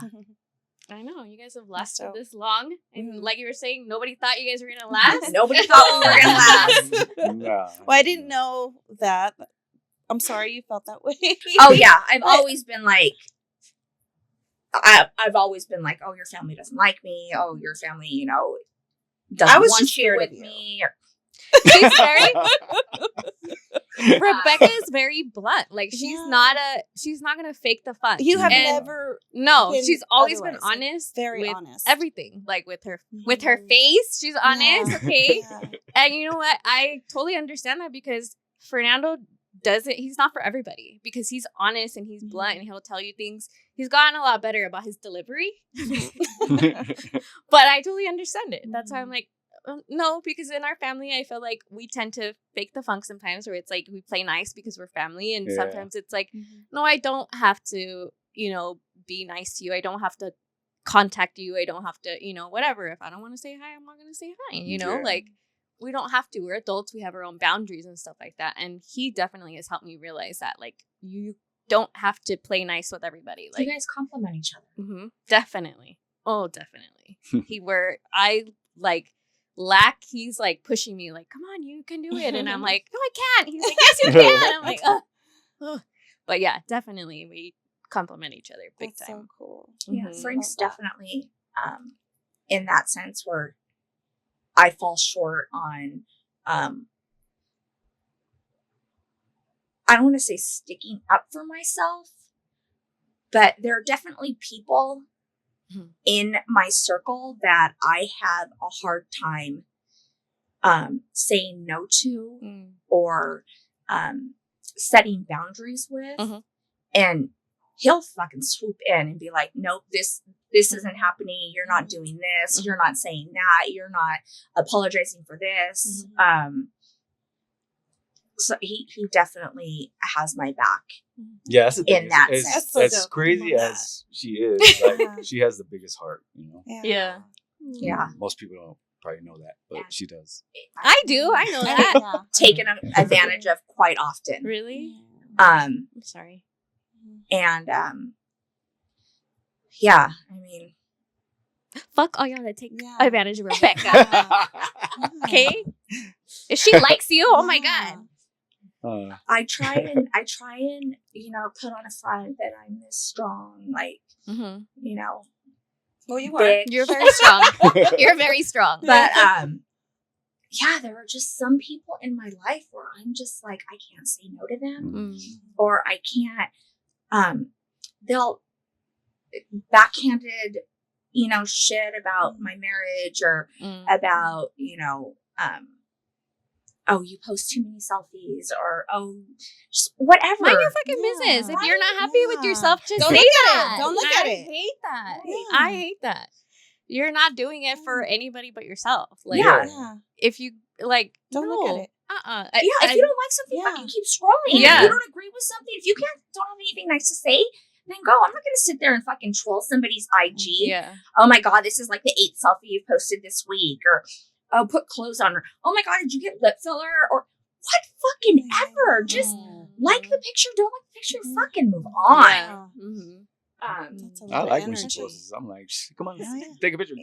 I know. You guys have lasted dope. this long. And Mhm. like you were saying, nobody thought you guys were going to last. Nobody thought we were gonna last. Nah. Well, I didn't know that. I'm sorry you felt that way. Oh yeah, I've always been like, I've always been like, oh, your family doesn't like me. Oh, your family, you know, doesn't I was want just you scared with of you. me. Or, She's very Rebecca is very blunt. Like she's Yeah. not gonna fake the fun. You have And never no, been she's always been otherwise, like, honest. very with honest. everything. Like with her Mhm. face, she's honest, Yeah. okay? Yeah. And you know what? I totally understand that because Fernando he's not for everybody because he's honest and he's blunt and he'll tell you things. He's gotten a lot better about his delivery. But I totally understand it. That's why I'm like, no, because in our family, I feel like we tend to fake the funk sometimes where it's like we play nice because we're family. And Yeah. sometimes it's like, Mhm. no, I don't have to, you know, be nice to you. I don't have to contact you. I don't have to, you know, whatever. If I don't want to say hi, I'm not going to say hi. You know, Yeah. like we don't have to. We're adults. We have our own boundaries and stuff like that. And he definitely has helped me realize that, like, you don't have to play nice with everybody. Like, you guys compliment each other. definitely. Oh, definitely. I like lack. He's like pushing me, like, come on, you can do it. And I'm like, no, I can't. He's like, yes, you can. I'm like, oh. But yeah, definitely. We compliment each other big That's time. so cool. Yeah, Mhm. Frank's Love that. definitely in that sense where I fall short on I don't want to say sticking up for myself, but there are definitely people Mhm. in my circle that I have a hard time saying no to or setting boundaries with. Mhm. And he'll fucking swoop in and be like, nope, this isn't happening. You're not doing this. You're not saying that. You're not apologizing for this. So he definitely has my back. Yeah, that's the thing. In that As- sense. as, That's so dope. crazy Love that. as she is, like, Yeah. she has the biggest heart, you know? Yeah. Yeah. Most people don't probably know that, but Yeah. she does. I do. I know that. Yeah. Taken advantage of quite often. Really? Um, I'm sorry. and yeah, I mean, Fuck all y'all that take Yeah. advantage of Rebecca. Yeah. Okay? If she likes you, oh my God. I try and you know put on a front that I'm this strong, like you know, Well, you are. big. You're very strong. You're very strong. But yeah, there are just some people in my life where I'm just like I can't say no to them, or I can't. They'll backhanded, you know, shit about my marriage or about you know, oh, you post too many selfies or oh, just whatever. Mind your fucking Yeah. business. If you're not happy with Yeah. yourself, just Don't say look at it. that. Don't look I at it. hate that. Yeah. I hate that. You're not doing it for anybody but yourself. Like, Yeah. Yeah. if you like, Don't no. look at it. Yeah, if you don't like something, Yeah. fucking keep scrolling. Yeah. If you don't agree with something, if you don't have anything nice to say, then go. I'm not going to sit there and fucking troll somebody's IG. Yeah. Oh my God, this is like the 8th selfie you've posted this week. Or, oh, put clothes on her. Oh my God, did you get lip filler? Or what fucking ever. Just like the picture, don't like the picture, and fucking move on. Yeah. That's a I lot of like when she energy. posts. I'm like, come on, Yeah. take a picture.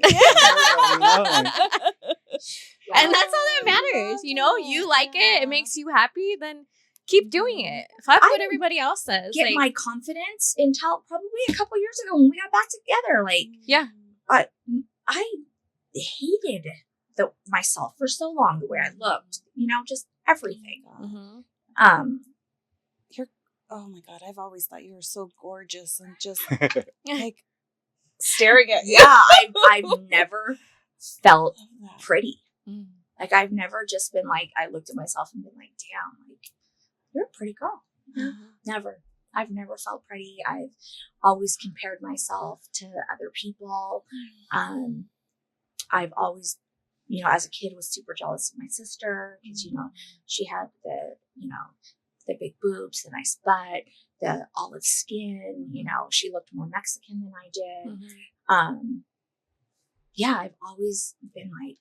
And that's all that matters. You know, you like it, it makes you happy, then keep doing it. Fuck what I everybody else says. Get Like, my confidence until probably a couple years ago when we got back together. Like, yeah. I hated myself for so long, the way I looked, you know, just everything. You're, oh my God, I've always thought you were so gorgeous and just like staring at you. Yeah, I've never felt pretty. Like, I've never just been like, I looked at myself and been like, damn, like, you're a pretty girl. Never. I've never felt pretty. I've always compared myself to other people. I've always, you know, as a kid was super jealous of my sister because, you know, she had the, you know, the big boobs, the nice butt, the olive skin, you know, she looked more Mexican than I did. Yeah, I've always been like,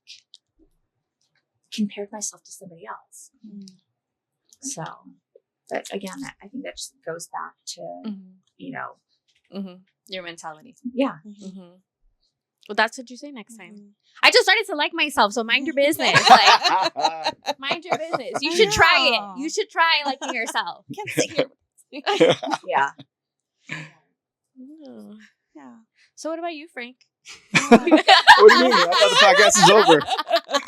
compared myself to somebody else. So, but again, I think that just goes back to, you know, your mentality. Yeah. Well, that's what you say next time. I just started to like myself, so mind your business. Like, mind your business. You should try it. You should try liking yourself. Can't sit here. Yeah. Yeah. So what about you, Frank? What do you mean? I thought the podcast is over.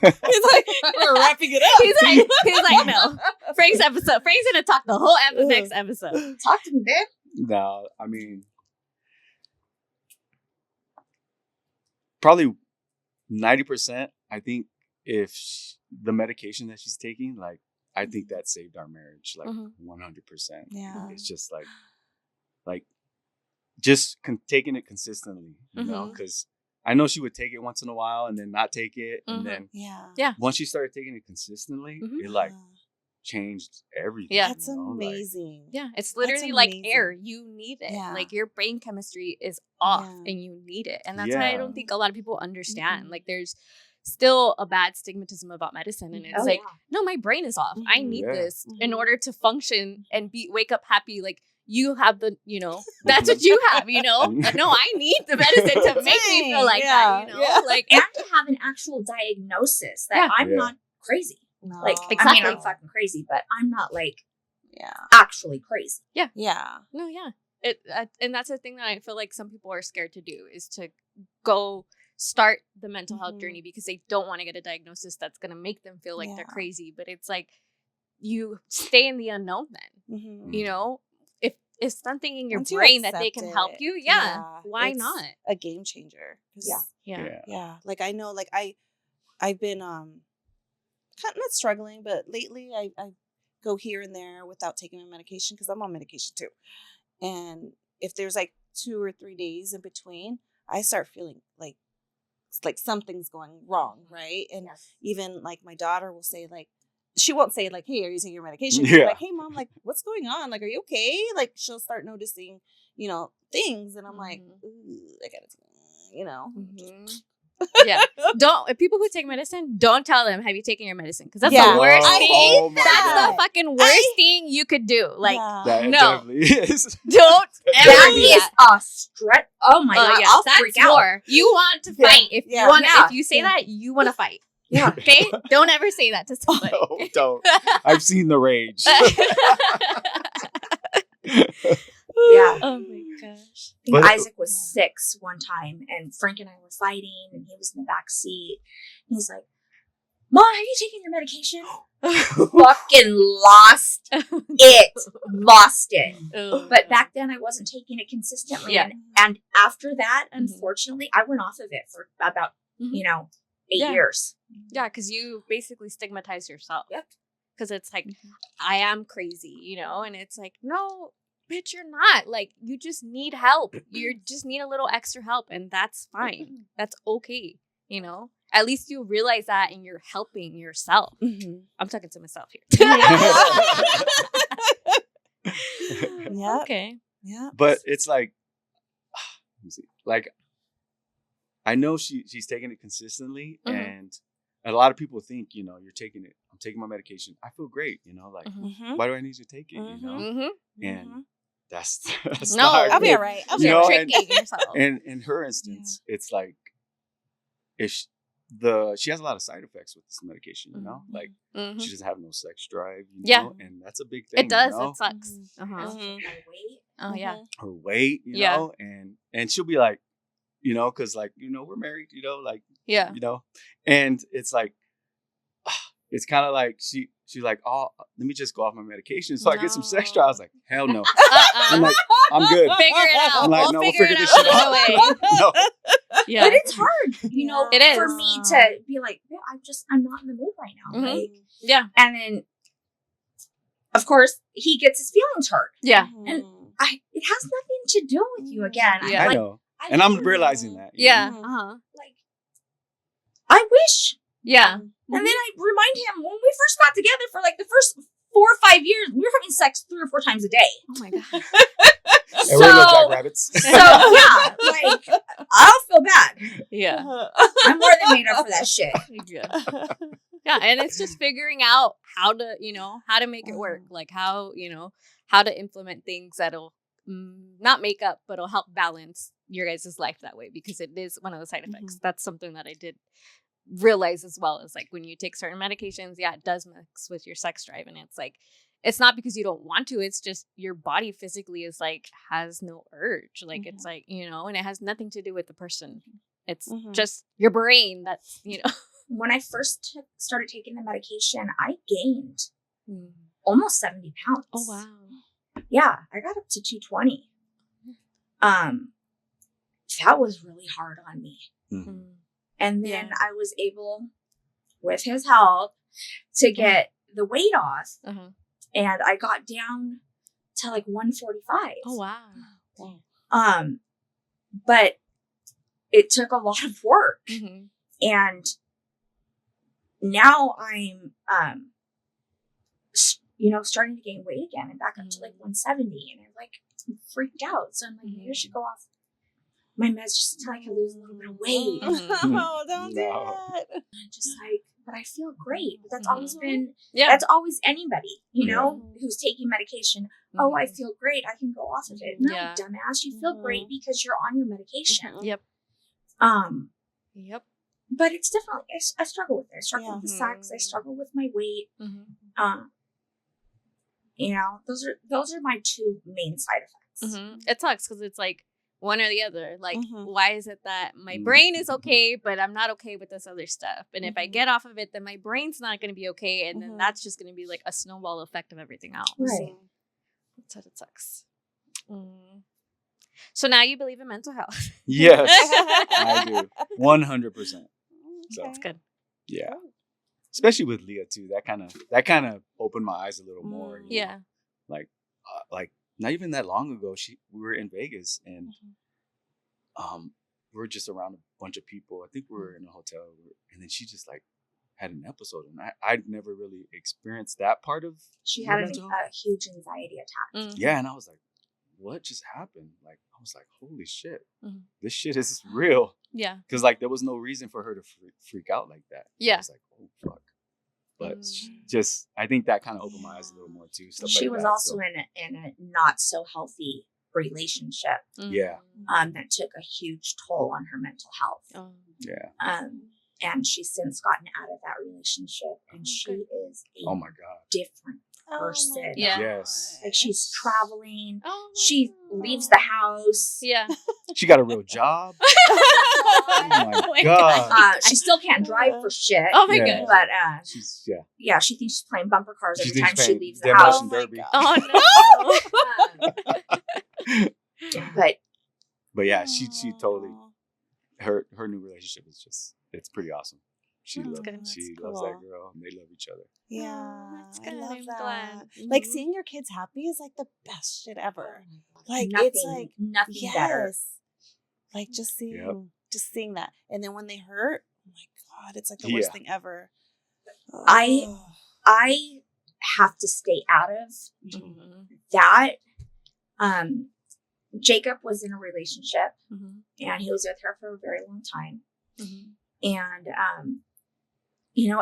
He's like, we're wrapping it up. He's like, no. Frank's gonna talk the whole next episode. Talk to me, babe. No, I mean, probably 90%. I think if the medication that she's taking, like, I think that saved our marriage, like 100%. Yeah. It's just like just taking it consistently, you know, because I know she would take it once in a while and then not take it. And then once she started taking it consistently, it like changed everything. Yeah. That's you know? amazing. Yeah, it's literally like air. You need it. Yeah. Like your brain chemistry is off and you need it. And that's why I don't think a lot of people understand. Like there's still a bad stigmatism about medicine. And it's no, my brain is off. I need this in order to function and wake up happy. Like you have the, you know, that's what you have, you know? No, I need the medicine to make me feel like that, you know? Like, and to have an actual diagnosis that I'm not crazy. No. Like, Exactly. I mean, I'm fucking crazy, but I'm not like actually crazy. Yeah. No, and that's the thing that I feel like some people are scared to do is to go start the mental health journey because they don't want to get a diagnosis that's going to make them feel like they're crazy. But it's like you stay in the unknown then, you know? If something in your brain that they can help you, why it's not? A game changer. Yeah. Like I know, like I've been not struggling, but lately I go here and there without taking my medication because I'm on medication too. And if there's like 2 or 3 days in between, I start feeling like something's going wrong, right? And even like my daughter will say like, she won't say like, hey, are you taking your medication? She's like, hey, mom, like, what's going on? Like, are you okay? Like, she'll start noticing, you know, things. And I'm like, ooh, I gotta take, you know. Don't, if people who take medicine, don't tell them, have you taken your medicine? Because that's the worst thing. That's the fucking worst thing you could do. Like, that no. definitely is. Don't ever That do is that. a stretch. Oh my God. Yeah, I'll that's freak out. war. You want to fight. If you want, if you say that, you want to fight. Yeah. Okay? Don't ever say that to somebody. No, don't. I've seen the rage. Yeah. Oh my gosh. I think Isaac was 6 one time, and Frank and I were fighting, and he was in the back seat. He's like, Mom, are you taking your medication? Fucking lost it. Lost it. But back then, I wasn't taking it consistently. Yeah. And after that, unfortunately, I went off of it for about, you know, 8 years. Yeah, because you basically stigmatize yourself. Yep. Because it's like, I am crazy, you know? And it's like, no, bitch, you're not. Like, you just need help. You just need a little extra help, and that's fine. That's okay, you know? At least you realize that and you're helping yourself. I'm talking to myself here. Okay. Yeah. But it's like, let me see. Like, I know she's taking it consistently, and a lot of people think, you know, you're taking it. I'm taking my medication. I feel great, you know. Like, why do I need to take it? You know, and that's no. not I'll be good. all right. You know, tricking yourself. and in her instance, it's like if she has a lot of side effects with this medication, you know, like she doesn't have no sex drive, you know, and that's a big thing. It does. You know? It sucks. My weight. Oh yeah. Her weight, you know, and she'll be like, you know, because like, you know, we're married, you know, like, you know, and it's like, it's kind of like she's like, oh, let me just go off my medication so I get some sex drive. I was like, hell no. I'm like, I'm good. Figure it out. I'm like, we'll no, figure we'll figure it this out shit out. another way. No, Yeah. But it's hard, you know, It is. for me to be like, yeah, I'm not in the mood right now. Mhm. Like, Yeah. and then, of course, he gets his feelings hurt. Yeah. And it has nothing to do with you again. Yeah. I know. And I'm love realizing you. that. Yeah. Mhm. Uh-huh. Like, I wish. Yeah. And then I remind him when we first got together for like the first 4 or 5 years, we were having sex 3 or 4 times a day. Oh my God. And we're little jackrabbits. So yeah, like I don't feel bad. Yeah. I'm more than made up for that shit. Yeah. Yeah. And it's just figuring out how to, how to make it work. Like how to implement things that'll not make up, but it'll help balance your guys' life that way, because it is one of the side effects. That's something that I did realize as well, is like when you take certain medications, it does mix with your sex drive. And it's like, it's not because you don't want to, it's just your body physically is like, has no urge. Like, it's like, and it has nothing to do with the person. It's just your brain that's, When I first started taking the medication, I gained almost 70 pounds. Oh, wow. Yeah, I got up to 220. That was really hard on me. And then I was able, with his help, to get the weight off. And I got down to like 145. Oh, wow. But it took a lot of work. And now I'm, starting to gain weight again and back up to like 170. And I'm like freaked out. So I'm like, maybe I should go off my meds just until I can lose a little bit of weight. Oh, don't do that. Just like, but I feel great. But that's always been, Yeah. that's always anybody, who's taking medication. Oh, I feel great. I can go off of it. No, dumbass, you feel great because you're on your medication. Yep. But it's definitely, I struggle with it. I struggle with the sex. I struggle with my weight. Those are my 2 main side effects. It sucks because it's like one or the other. Like, why is it that my brain is okay, but I'm not okay with this other stuff? And if I get off of it, then my brain's not going to be okay. And then that's just going to be like a snowball effect of everything else. Right. That's what it sucks. So now you believe in mental health. Yes, I do. 100%. So That's good. yeah. Especially with Leah too. That kind of opened my eyes a little more. You know? Like not even that long ago, we were in Vegas and we were just around a bunch of people. I think we were in a hotel, and then she just like had an episode, and I'd never really experienced that part of. She had a huge anxiety attack. Yeah, and I was like, what just happened? Like, I was like, holy shit, this shit is real. Yeah. Because like there was no reason for her to freak out like that. Yeah. I was like, oh fuck. But just, I think that kind of opened my eyes a little more too. She was also in a not so healthy relationship. Yeah. That took a huge toll on her mental health. Yeah. And she's since gotten out of that relationship, and she is a different person. Yeah. Yes. Like she's traveling. She leaves the house. Yeah. She got a real job. Oh my god. She still can't drive for shit. Oh my god. But she's she thinks she's playing bumper cars every time she leaves the Demolition house. Derby. Oh no. But yeah, she totally, her new relationship is just, it's pretty awesome. She loves that girl, and they love each other. Yeah, that's good. I love I'm that. glad. Like seeing your kids happy is like the best shit ever. Like it's like nothing better. Like just seeing that, and then when they hurt, oh my god, it's like the worst thing ever. I have to stay out of that. Jacob was in a relationship, and he was with her for a very long time. And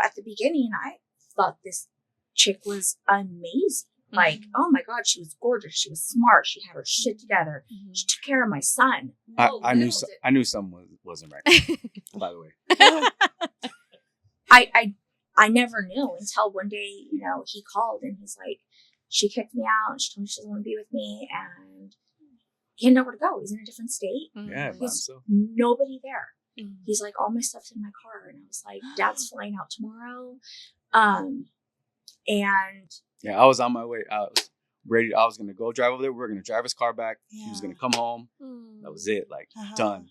at the beginning, I thought this chick was amazing. Like, oh my god, she was gorgeous. She was smart. She had her shit together. She took care of my son. I knew something wasn't right. By the way, I never knew until one day, he called and he's like, she kicked me out. And she told me she doesn't want to be with me, and he had nowhere to go. He's in a different state. Yeah, by himself. Nobody there. He's like, all my stuff's in my car, and I was like, Dad's flying out tomorrow, and. Yeah, I was on my way. I was ready. I was going to go drive over there. We were going to drive his car back. He was going to come home. That was it. Like, done.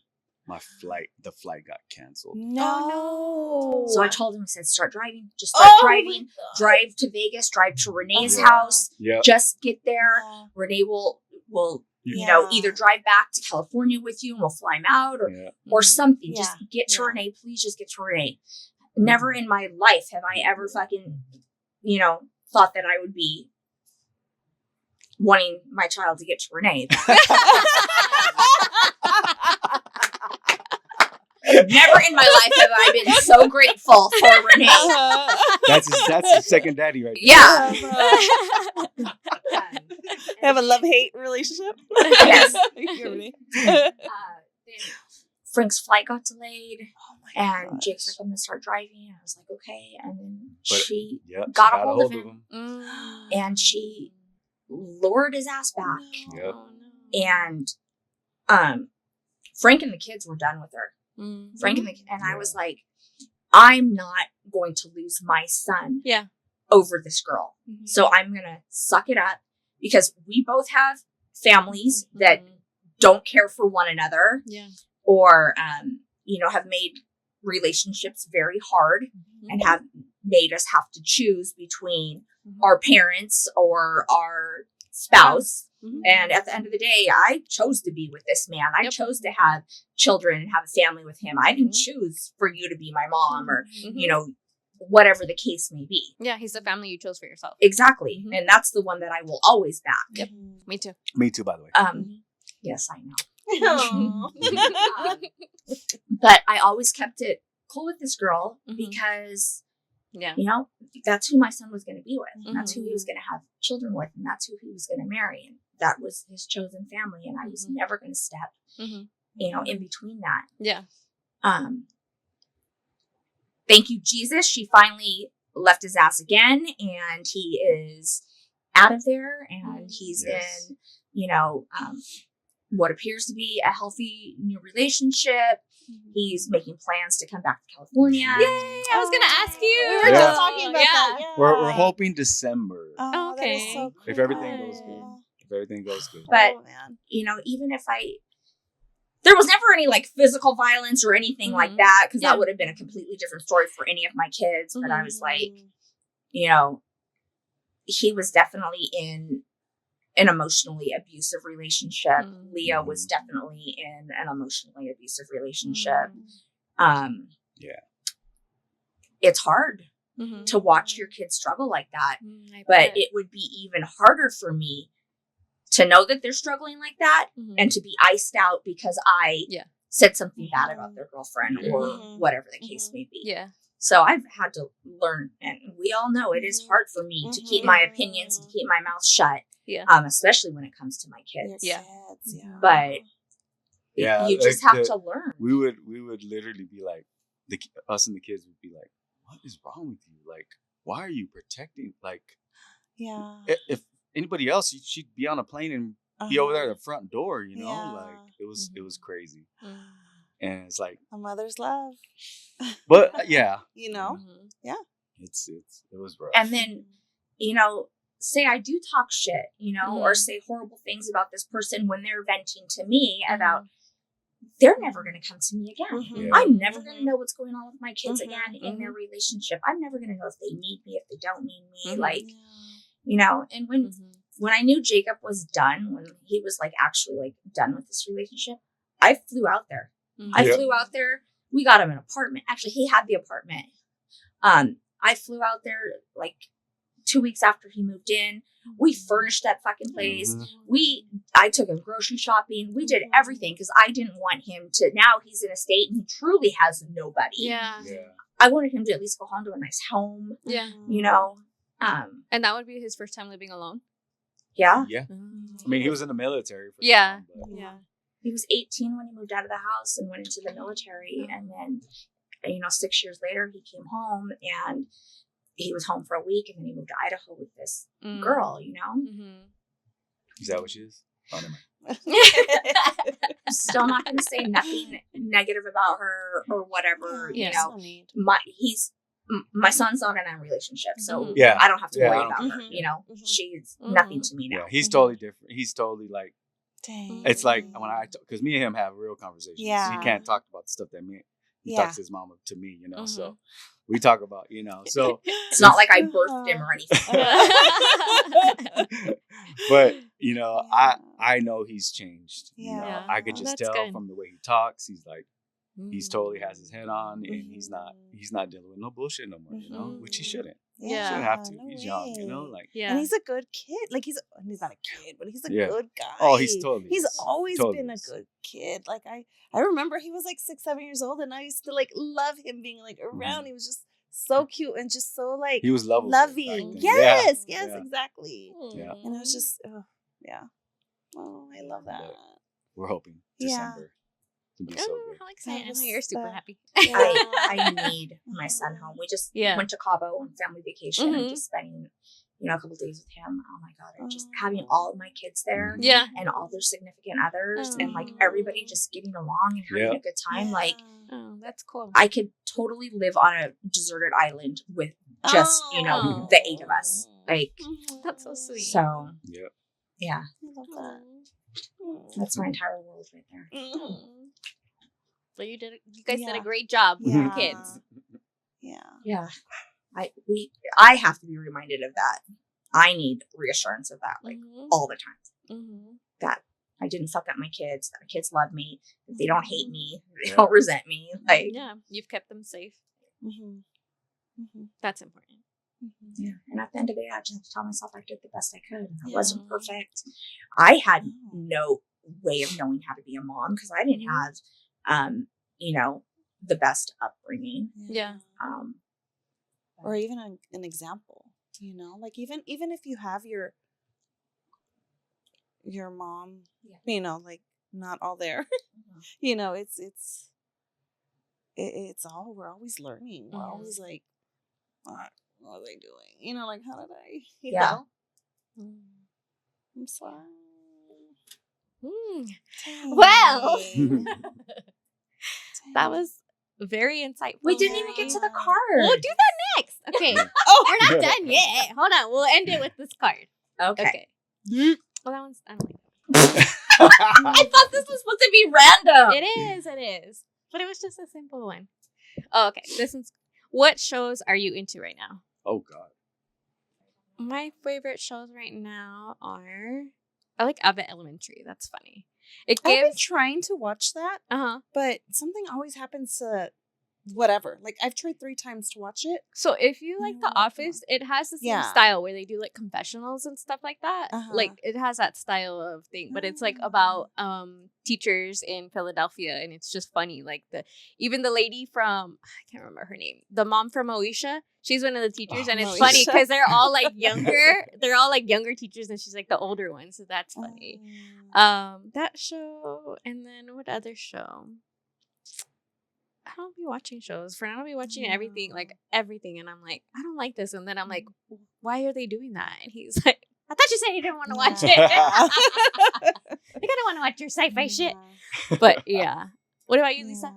the flight got canceled. No. So I told him, I said, start driving. Just start driving. Drive to Vegas. Drive to Renee's house. Yeah. Just get there. Renee will you know, either drive back to California with you and we'll fly him out or something. Just get to Renee. Please just get to Renee. Never in my life have I ever fucking, you know, thought that I would be wanting my child to get to Renee. Never in my life have I been so grateful for Renee. That's his second daddy right there. Yeah. They have a love-hate relationship? Yes. Then Frank's flight got delayed. Oh my And gosh. Jake's like, I'm going to start driving. And I was like, okay. And then But, she Yep, got she a hold of him. Mm. And she lured his ass back. Yep. And Frank and the kids were done with her. Mm. Frank and I was like, I'm not going to lose my son over this girl. Mm-hmm. So I'm going to suck it up because we both have families that don't care for one another or, you know, have made relationships very hard and have made us have to choose between our parents or our spouse. And at the end of the day, I chose to be with this man. I chose to have children and have a family with him. I didn't choose for you to be my mom or, you know, whatever the case may be. Yeah, he's the family you chose for yourself. Exactly. And that's the one that I will always back. Yep. Me too. Me too, by the way. Yes, I know. But I always kept it cool with this girl because, you know, that's who my son was going to be with. And that's who he was going to have children with. And that's who he was going to marry. And that was his chosen family. And I was never going to step, you know, in between that. Yeah. Thank you, Jesus. She finally left his ass again. And he is out of there. And he's in, you know, what appears to be a healthy new relationship. He's making plans to come back to California. Yay! I was gonna ask you. We were just talking about that. Yeah. We're hoping December. Oh, Okay. that is so cool. If everything goes good. If everything goes good. But, oh, man. you know, even if there was never any like physical violence or anything like that, because that would have been a completely different story for any of my kids. But I was like, you know, he was definitely in an emotionally abusive relationship. Leah was definitely in an emotionally abusive relationship. It's hard to watch your kids struggle like that. But it would be even harder for me to know that they're struggling like that and to be iced out because I said something bad about their girlfriend or whatever the case may be. Yeah. So I've had to learn, and we all know it is hard for me to keep my opinions and keep my mouth shut. Yeah. Especially when it comes to my kids. Yeah. But you just have to learn. We would literally be like, us and the kids would be like, what is wrong with you? Like, why are you protecting? Like, if anybody else, she'd be on a plane and be over there at the front door, you know? Like, it was crazy. And it's like a mother's love. But you know, it was rough. And then, you know, say I do talk shit, you know, or say horrible things about this person when they're venting to me about they're never going to come to me again. I'm never going to know what's going on with my kids again in their relationship. I'm never going to know if they need me, if they don't need me. Like, you know, and when I knew Jacob was done, when he was like actually like done with this relationship, I flew out there. I flew out there. We got him an apartment. Actually, he had the apartment. I flew out there like 2 weeks after he moved in. We furnished that fucking place. I took him grocery shopping. We did everything because I didn't want him to. Now he's in a state and he truly has nobody. Yeah. I wanted him to at least go home to a nice home. Yeah. You know. And that would be his first time living alone. Yeah. Yeah. I mean, he was in the military. For yeah. Yeah. He was 18 when he moved out of the house and went into the military. And then, you know, 6 years later, he came home and he was home for a week. And then he moved to Idaho with this girl, you know? Is that what she is? Oh, never mind. I'm still not going to say nothing negative about her or whatever. You know, my son's not in a relationship, so I don't have to worry about her. You know, she's nothing to me now. Yeah, he's totally different. He's totally like Dang. It's like when because me and him have real conversations. Yeah. He can't talk about the stuff that he Yeah. talks to his mama to me, you know. So we talk about, you know. So It's not like I birthed him or anything. but you know, I know he's changed. You know, Yeah. I could just That's tell good. from the way he talks. He's like, he's totally has his head on, and he's not dealing with no bullshit no more. You know, which he shouldn't. Yeah. Shouldn't have to. no He's young, you know. way. Like, Yeah. And he's a good kid. Like he's not a kid, but he's a Yeah. good guy. Oh, he's totally He's is. always Totally been is. a good kid. Like I remember he was like 6-7 years old, and I used to like love him being like around. He was just so cute and just so like he was lovable back loving. then. Yes, Yeah. yes, Yeah. exactly. Yeah. And it was just yeah. Oh, I love that. But we're hoping Yeah. December to be so good. How exciting. was You're super the- happy. I need my son home. We just Yeah. went to Cabo on family vacation and Mhm. just spending, a couple days with him. Oh my God. And just having all of my kids there Yeah. and all their significant others and like Aw. everybody just getting along and having Yeah. a good time. Like Oh, that's cool. I could totally live on a deserted island with just, Oh. the 8 of us. Like, That's so sweet. so Yeah. yeah, I love that. that's my entire world right there. So you guys did Yeah. a great job with your Yeah. kids. Yeah. Yeah. I have to be reminded of that. I need reassurance of that, like all the time. That I didn't fuck up my kids, that my kids love me, that they don't hate me, they don't resent me. Like, Yeah, you've kept them safe. Mm-hmm. That's important. yeah. And at the end of the day, I just have to tell myself I did the best I could. I Yeah. wasn't perfect. I had no way of knowing how to be a mom because I didn't have, the best upbringing. Yeah. Or even an example, like even if you have your mom, like not all there, it's all, we're always learning. We're always like, what are they doing? Like, how did I, Yeah. I'm sorry. Well, Dang. that was very insightful. We didn't even get to the card. We'll do that next. Okay. We're not done yet. Hold on. We'll end it with this card. Okay. Well, that one's, I don't like that I thought this was supposed to be random. one. It is. But it was just a simple one. Oh, okay. This one's, what shows are you into right now? Oh God. My favorite shows right now are, I like Abbott Elementary. That's funny. It I've been gives, trying to watch that, but something always happens to whatever. Like I've tried 3 times to watch it. So if you like No, The come on. Office, it has the same Yeah. style where they do like confessionals and stuff like that. Like it has that style of thing, but it's like about teachers in Philadelphia, and it's just funny. Like even the lady from, I can't remember her name, the mom from Moesha, she's one of the teachers, and it's funny because they're all like younger. They're all like younger teachers, and she's like the older one, so that's funny. That show, and then what other show? I don't be watching shows. For now, I'll be watching everything, and I'm like, I don't like this. And then I'm like, why are they doing that? And he's like, I thought you said you didn't want to watch it. I don't want to watch your sci-fi shit. But yeah. What about you, Lisa? Yeah.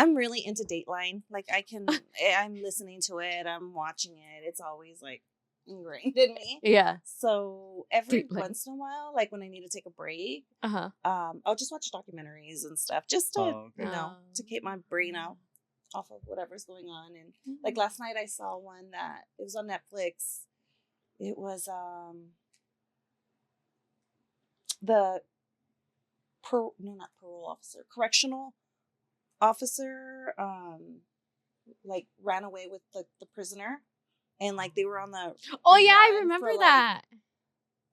I'm really into Dateline. Like I'm listening to it. I'm watching it. It's always like ingrained in me. Yeah. So every Dateline. once in a while, like when I need to take a break, Uh-huh. I'll just watch documentaries and stuff just to, okay. to keep my brain out off of whatever's going on. And like last night I saw one that it was on Netflix. It was not parole officer, correctional officer like ran away with the prisoner, and like they were on the Oh, yeah, I run remember for, that.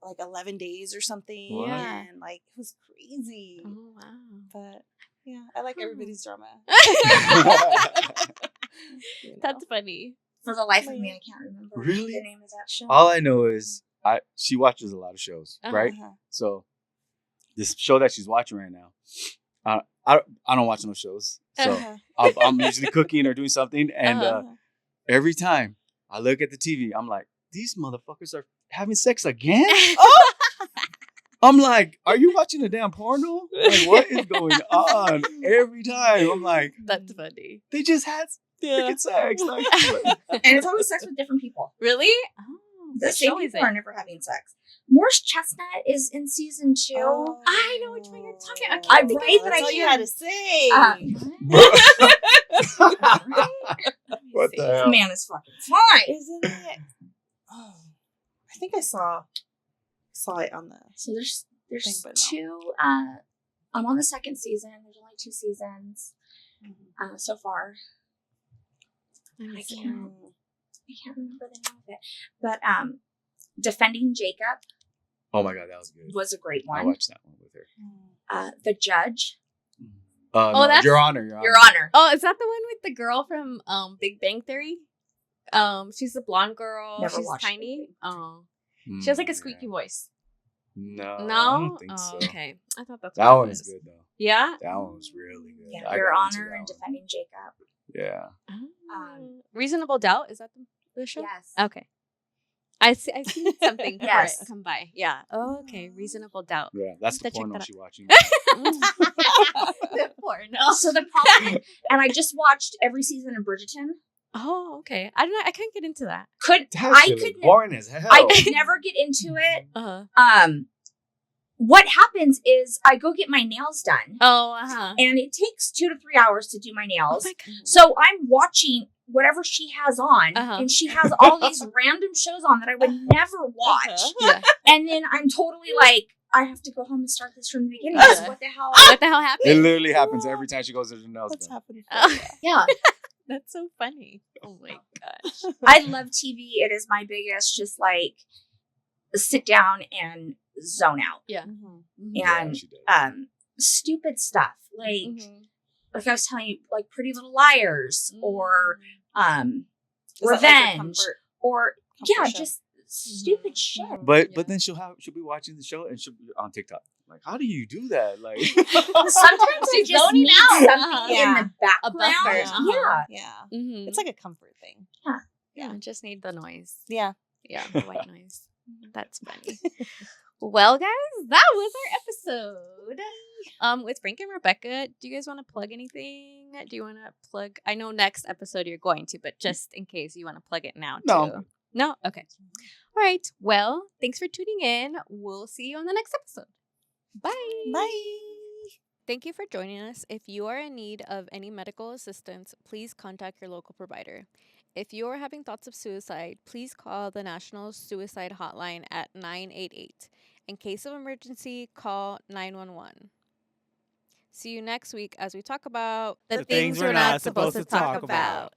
like 11 days or something. What? Yeah. And like it was crazy. Oh, wow. But yeah, I like everybody's drama. That's funny. For the life of me, I can't remember Really? the name of that show. All I know is she watches a lot of shows, right? Uh-huh. So this show that she's watching right now, I don't watch no shows. So Uh-huh. I'm usually cooking or doing something, and every time I look at the TV, I'm like, these motherfuckers are having sex again? Oh! I'm like, are you watching a damn porno? Like, what is going on? Every time I'm like, That's funny. they just had freaking sex. Like, And it's always sex with different people. Really? Oh. The What same show is people it? are never having sex. Morris Chestnut is in season 2. I know which one you're talking. I can't I think of right, it. but That's I all you can't. had to say. What the This hell? man is fucking fine. Isn't it? Oh, I think I saw it on the. So there's Thing, but no. 2. I'm on the 2nd season. There's only 2 seasons so far. I can't remember the name of it. But Defending Jacob Oh my god, that was good. was a great I one. watched that one with her. The Judge, No, that's- Your Honor. Your Honor. Oh, is that the one with the girl from Big Bang Theory? She's a blonde girl. Never She's watched tiny. Big Bang Oh, she has like a squeaky voice. No, No, I don't think oh, so. okay. I thought that's That what it one is was. good though. Yeah. That one was really good. Yeah, I Your got into Honor that and one. Defending Jacob. Yeah. Reasonable Doubt, is that the show? Yes. Okay. I see something Yes. come by. Yeah. Oh, okay. Reasonable Doubt. Yeah, that's the Have to check porno that she watching. The porno. So the problem, and I just watched every season of Bridgerton. Oh, okay. I don't know. I couldn't get into that. Could That shit could look boring as hell. I could never get into it. Uh-huh. What happens is I go get my nails done, Oh, uh-huh. and it takes 2 to 3 hours to do my Oh nails. my God. So I'm watching whatever she has on, Uh-huh. and she has all these random shows on that I would never watch. Yeah. And then I'm totally like, I have to go home and start this from the beginning. Because what the hell? What the hell It happened? literally happens every time she goes to the nails What's done. happening? Oh. Yeah, That's so funny. Oh my gosh. I love TV. It is my biggest, just like, sit down and zone out. Yeah. Yeah, And she does. stupid stuff like Mhm. like I was telling you, like Pretty Little Liars or Is that like your Revenge comfort or show? just stupid shit. But Yeah. then she'll be watching the show and she'll be on TikTok. Like, how do you do that? Like, Sometimes I She's just zoning need out. something Yeah. in the background. buffer. Uh-huh. Yeah. Yeah, Mhm. it's like a comfort thing. Yeah, I just need the noise. Yeah. Yeah, the white noise. That's funny. Well, guys, that was our episode. With Frank and Rebecca, do you guys want to plug anything? Do you want to plug? I know next episode you're going to, but just in case you want to plug it now too. No. No? Okay. All right. Well, thanks for tuning in. We'll see you on the next episode. Bye. Bye. Thank you for joining us. If you are in need of any medical assistance, please contact your local provider. If you are having thoughts of suicide, please call the National Suicide Hotline at 988. In case of emergency, call 911. See you next week as we talk about the things we're not supposed to talk about.